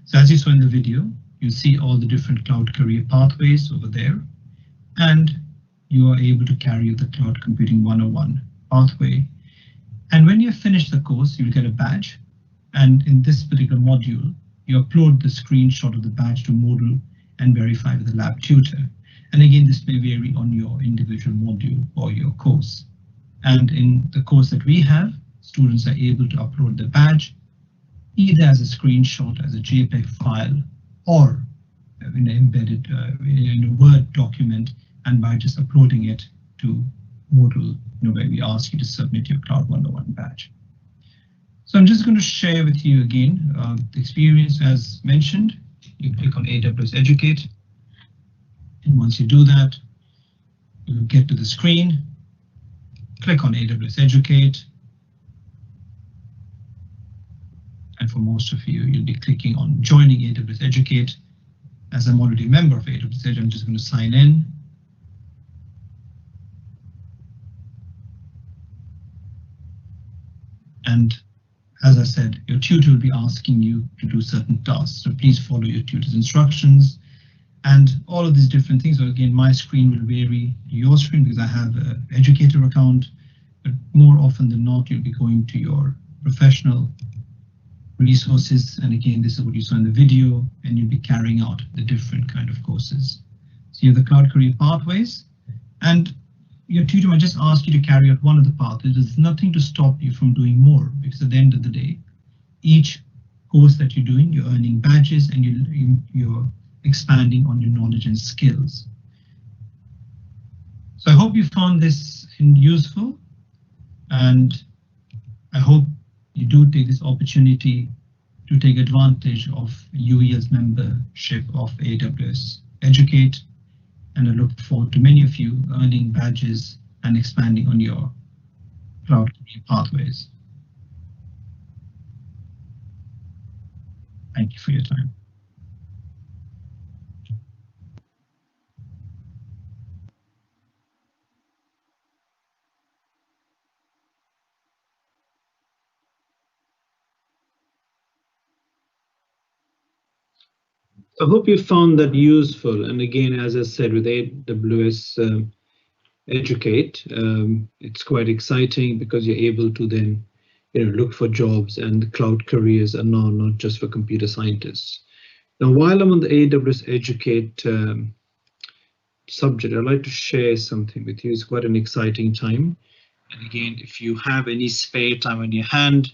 So as you saw in the video, you see all the different cloud career pathways over there, and you are able to carry the Cloud Computing 101 pathway. And when you finish the course, you'll get a badge. And in this particular module, you upload the screenshot of the badge to Moodle and verify with the lab tutor. And again, this may vary on your individual module or your course. And in the course that we have, students are able to upload the badge either as a screenshot, as a JPEG file, or in an embedded in a Word document, and by just uploading it to Moodle, where we ask you to submit your Cloud 101 badge. So I'm just going to share with you again the experience as mentioned. You click on AWS Educate, and once you do that, you'll get to the screen. Click on AWS Educate. And for most of you, you'll be clicking on joining AWS Educate. As I'm already a member of AWS Educate, I'm just going to sign in. And as I said, your tutor will be asking you to do certain tasks. So please follow your tutor's instructions and all of these different things. So again, my screen will vary to your screen because I have an educator account, but more often than not, you'll be going to your professional resources. And again, this is what you saw in the video, and you'll be carrying out the different kind of courses. So you have the Cloud Career Pathways, and your tutor might just ask you to carry out one of the pathways. There's nothing to stop you from doing more, because at the end of the day, each course that you're doing, you're earning badges and you're expanding on your knowledge and skills. So I hope you found this useful, and I hope you do take this opportunity to take advantage of UEL's membership of AWS Educate, and I look forward to many of you earning badges and expanding on your cloud pathways. Thank you for your time. I hope you found that useful. And again, as I said, with AWS Educate, it's quite exciting because you're able to then look for jobs, and cloud careers are now not just for computer scientists. Now, while I'm on the AWS Educate subject, I'd like to share something with you. It's quite an exciting time. And again, if you have any spare time on your hand,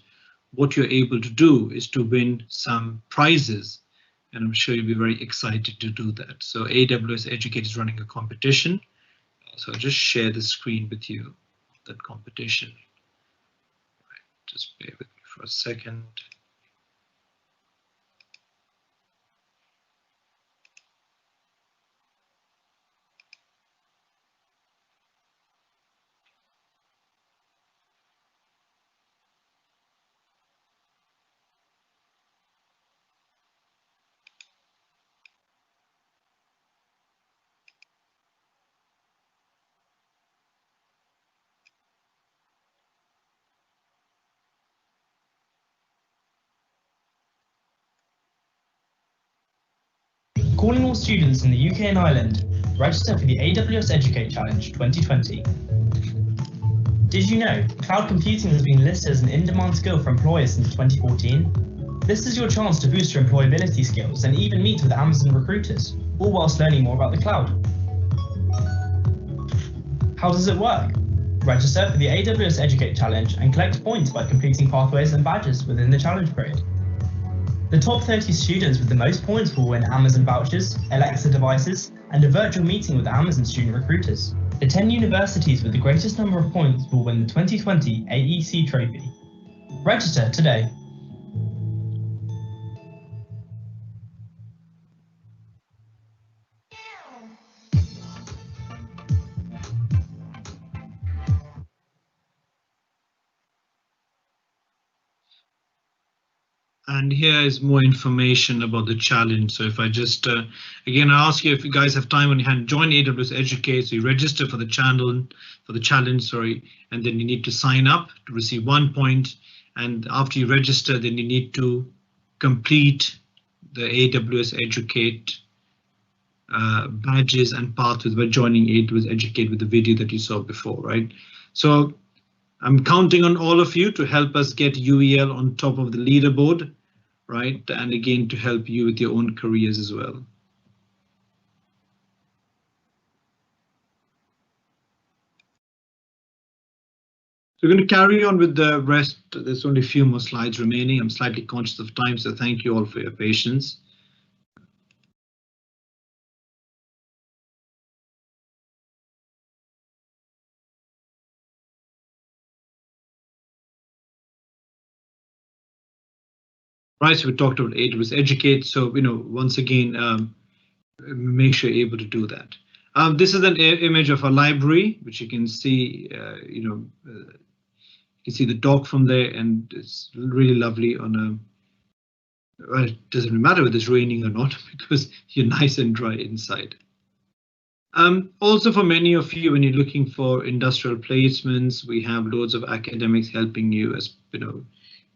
what you're able to do is to win some prizes. And I'm sure you'll be very excited to do that. So AWS Educate is running a competition. So I'll just share the screen with you, that competition. Right, just bear with me for a second. Calling all students in the UK and Ireland, register for the AWS Educate Challenge 2020. Did you know cloud computing has been listed as an in-demand skill for employers since 2014? This is your chance to boost your employability skills and even meet with Amazon recruiters, all whilst learning more about the cloud. How does it work? Register for the AWS Educate Challenge and collect points by completing pathways and badges within the challenge period. The top 30 students with the most points will win Amazon vouchers, Alexa devices, and a virtual meeting with Amazon student recruiters. The 10 universities with the greatest number of points will win the 2020 AEC trophy. Register today. And here is more information about the challenge. So if I just, again, I ask you if you guys have time on your hand, join AWS Educate. So you register for the challenge, sorry, and then you need to sign up to receive 1 point. And after you register, then you need to complete the AWS Educate badges and pathways by joining AWS Educate with the video that you saw before, right? So I'm counting on all of you to help us get UEL on top of the leaderboard, right? And again, to help you with your own careers as well. So we're going to carry on with the rest. There's only a few more slides remaining. I'm slightly conscious of time, so thank you all for your patience. Right, so we talked about AWS Educate. So, once again, make sure you're able to do that. This is an image of a library, which you can see, you can see the dock from there, and it's really lovely on a, well, it doesn't matter whether it's raining or not, because you're nice and dry inside. Also, for many of you, when you're looking for industrial placements, we have loads of academics helping you, as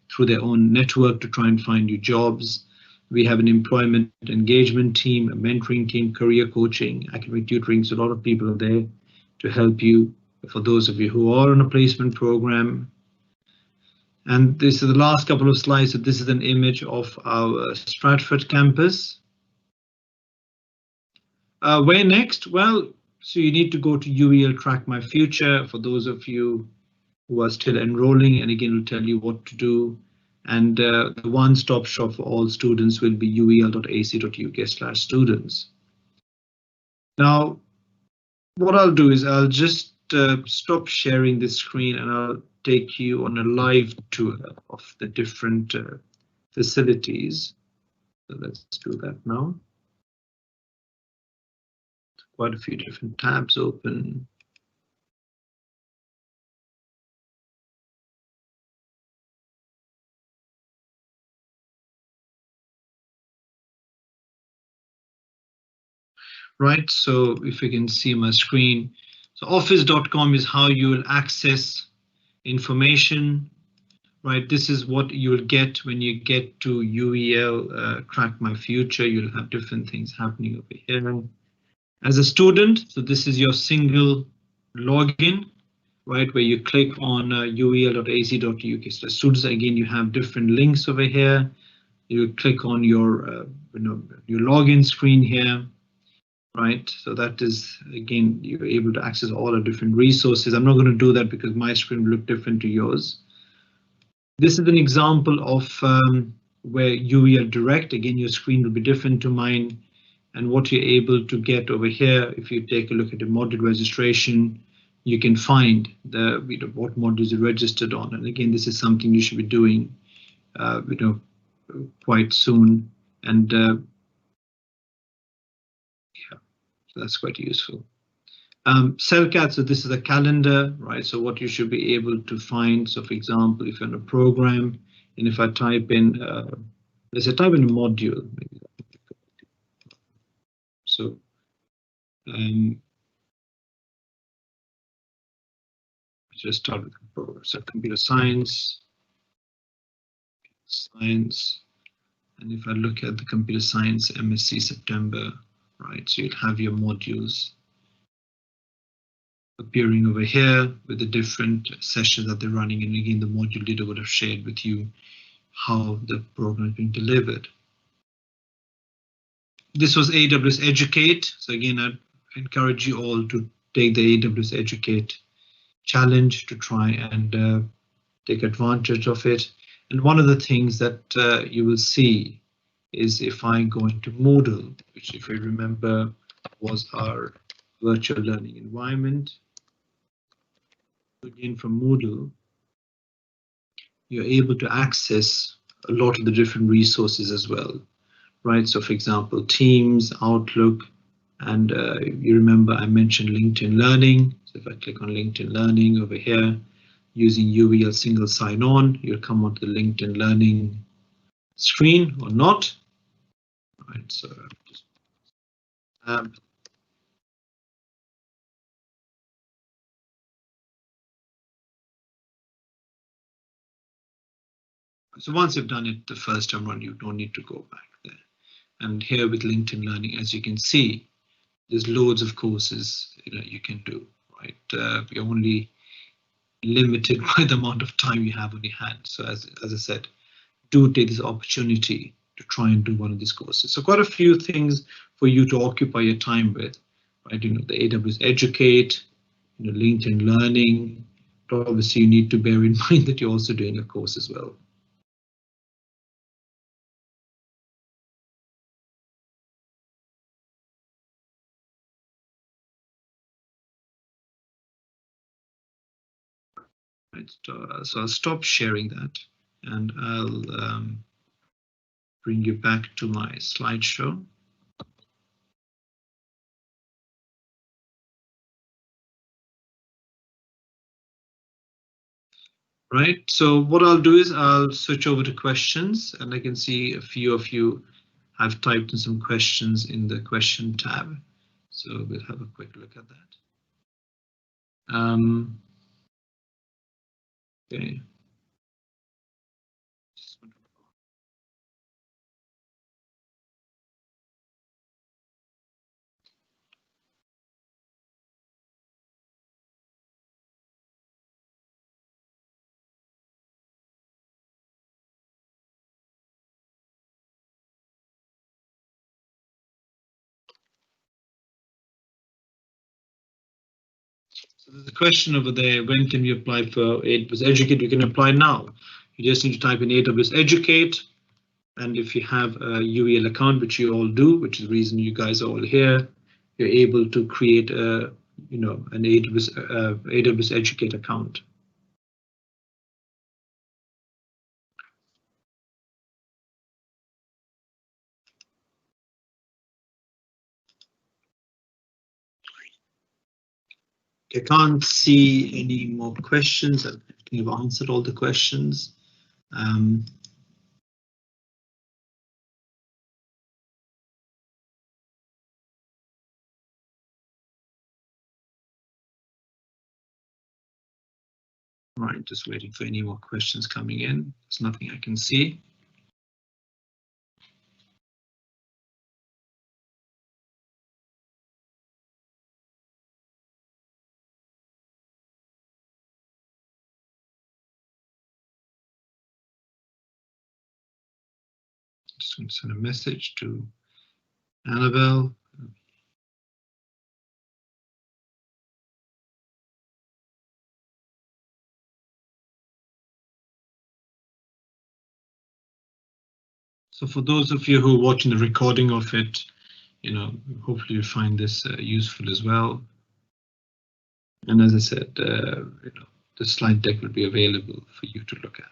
through their own network to try and find you jobs. We have an employment engagement team, a mentoring team, career coaching, academic tutoring. So a lot of people are there to help you. For those of you who are on a placement program. And this is the last couple of slides. So this is an image of our Stratford campus. Where next? Well, so you need to go to UEL Track My Future for those of you who are still enrolling, and again, we'll tell you what to do. And the one-stop shop for all students will be uel.ac.uk/students. Now, what I'll do is I'll just stop sharing this screen and I'll take you on a live tour of the different facilities. So let's do that now. Quite a few different tabs open. Right, so if you can see my screen, so office.com is how you will access information, right? This is what you will get when you get to UEL Track My Future. You'll have different things happening over here. As a student, so this is your single login, right, where you click on uel.ac.uk. So students, again, you have different links over here. You click on your your login screen here, right? So that is, again, you're able to access all the different resources. I'm not going to do that because my screen will look different to yours. This is an example of where Uel Direct, again, your screen will be different to mine. And what you're able to get over here, if you take a look at the module registration, you can find the what modules you registered on. And again, this is something you should be doing quite soon. And yeah, so that's quite useful. Cellcat, so this is a calendar, right? So what you should be able to find. So for example, if you're in a program, and if I type in, let's say type in a module, maybe. So just start with the program. So computer science, and if I look at the computer science MSc September, right? So you'll have your modules appearing over here with the different sessions that they're running, and again, the module leader would have shared with you how the program has been delivered. This was AWS Educate. So again, I encourage you all to take the AWS Educate challenge to try and take advantage of it. And one of the things that you will see is if I go into Moodle, which if you remember was our virtual learning environment. Again, from Moodle, you're able to access a lot of the different resources as well, right? So for example, Teams, Outlook, and you remember I mentioned LinkedIn Learning. So if I click on LinkedIn Learning over here, using UEL single sign-on, you'll come onto the LinkedIn Learning screen or not. Right, so so once you've done it the first time run, you don't need to go back there. And here with LinkedIn Learning, as you can see, there's loads of courses you can do, right? You're only limited by the amount of time you have on your hand. So as I said, do take this opportunity to try and do one of these courses. So quite a few things for you to occupy your time with, right? The AWS Educate, LinkedIn Learning, but obviously you need to bear in mind that you're also doing a course as well. Right, so I'll stop sharing that and I'll bring you back to my slideshow. Right, so what I'll do is I'll switch over to questions, and I can see a few of you have typed in some questions in the question tab. So we'll have a quick look at that. Okay. So there's a question over there, when can we apply for AWS Educate? You can apply now. You just need to type in AWS Educate. And if you have a UEL account, which you all do, which is the reason you guys are all here, you're able to create a, an AWS Educate account. I can't see any more questions. I think you've answered all the questions. Right, just waiting for any more questions coming in. There's nothing I can see. just going to send a message to Annabelle. So for those of you who are watching the recording of it, hopefully you find this useful as well. And as I said, the slide deck will be available for you to look at.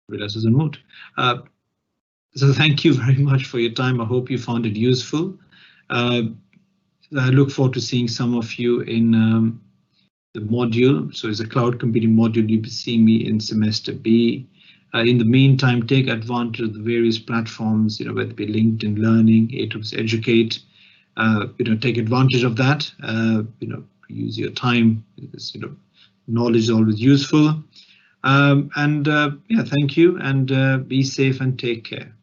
Vilas is in mood. So thank you very much for your time. I hope you found it useful. I look forward to seeing some of you in the module. So it's a cloud computing module. You'll be seeing me in semester B. In the meantime, take advantage of the various platforms, whether it be LinkedIn Learning, AWS Educate. Take advantage of that. Use your time because knowledge is always useful. Yeah, thank you, and be safe and take care.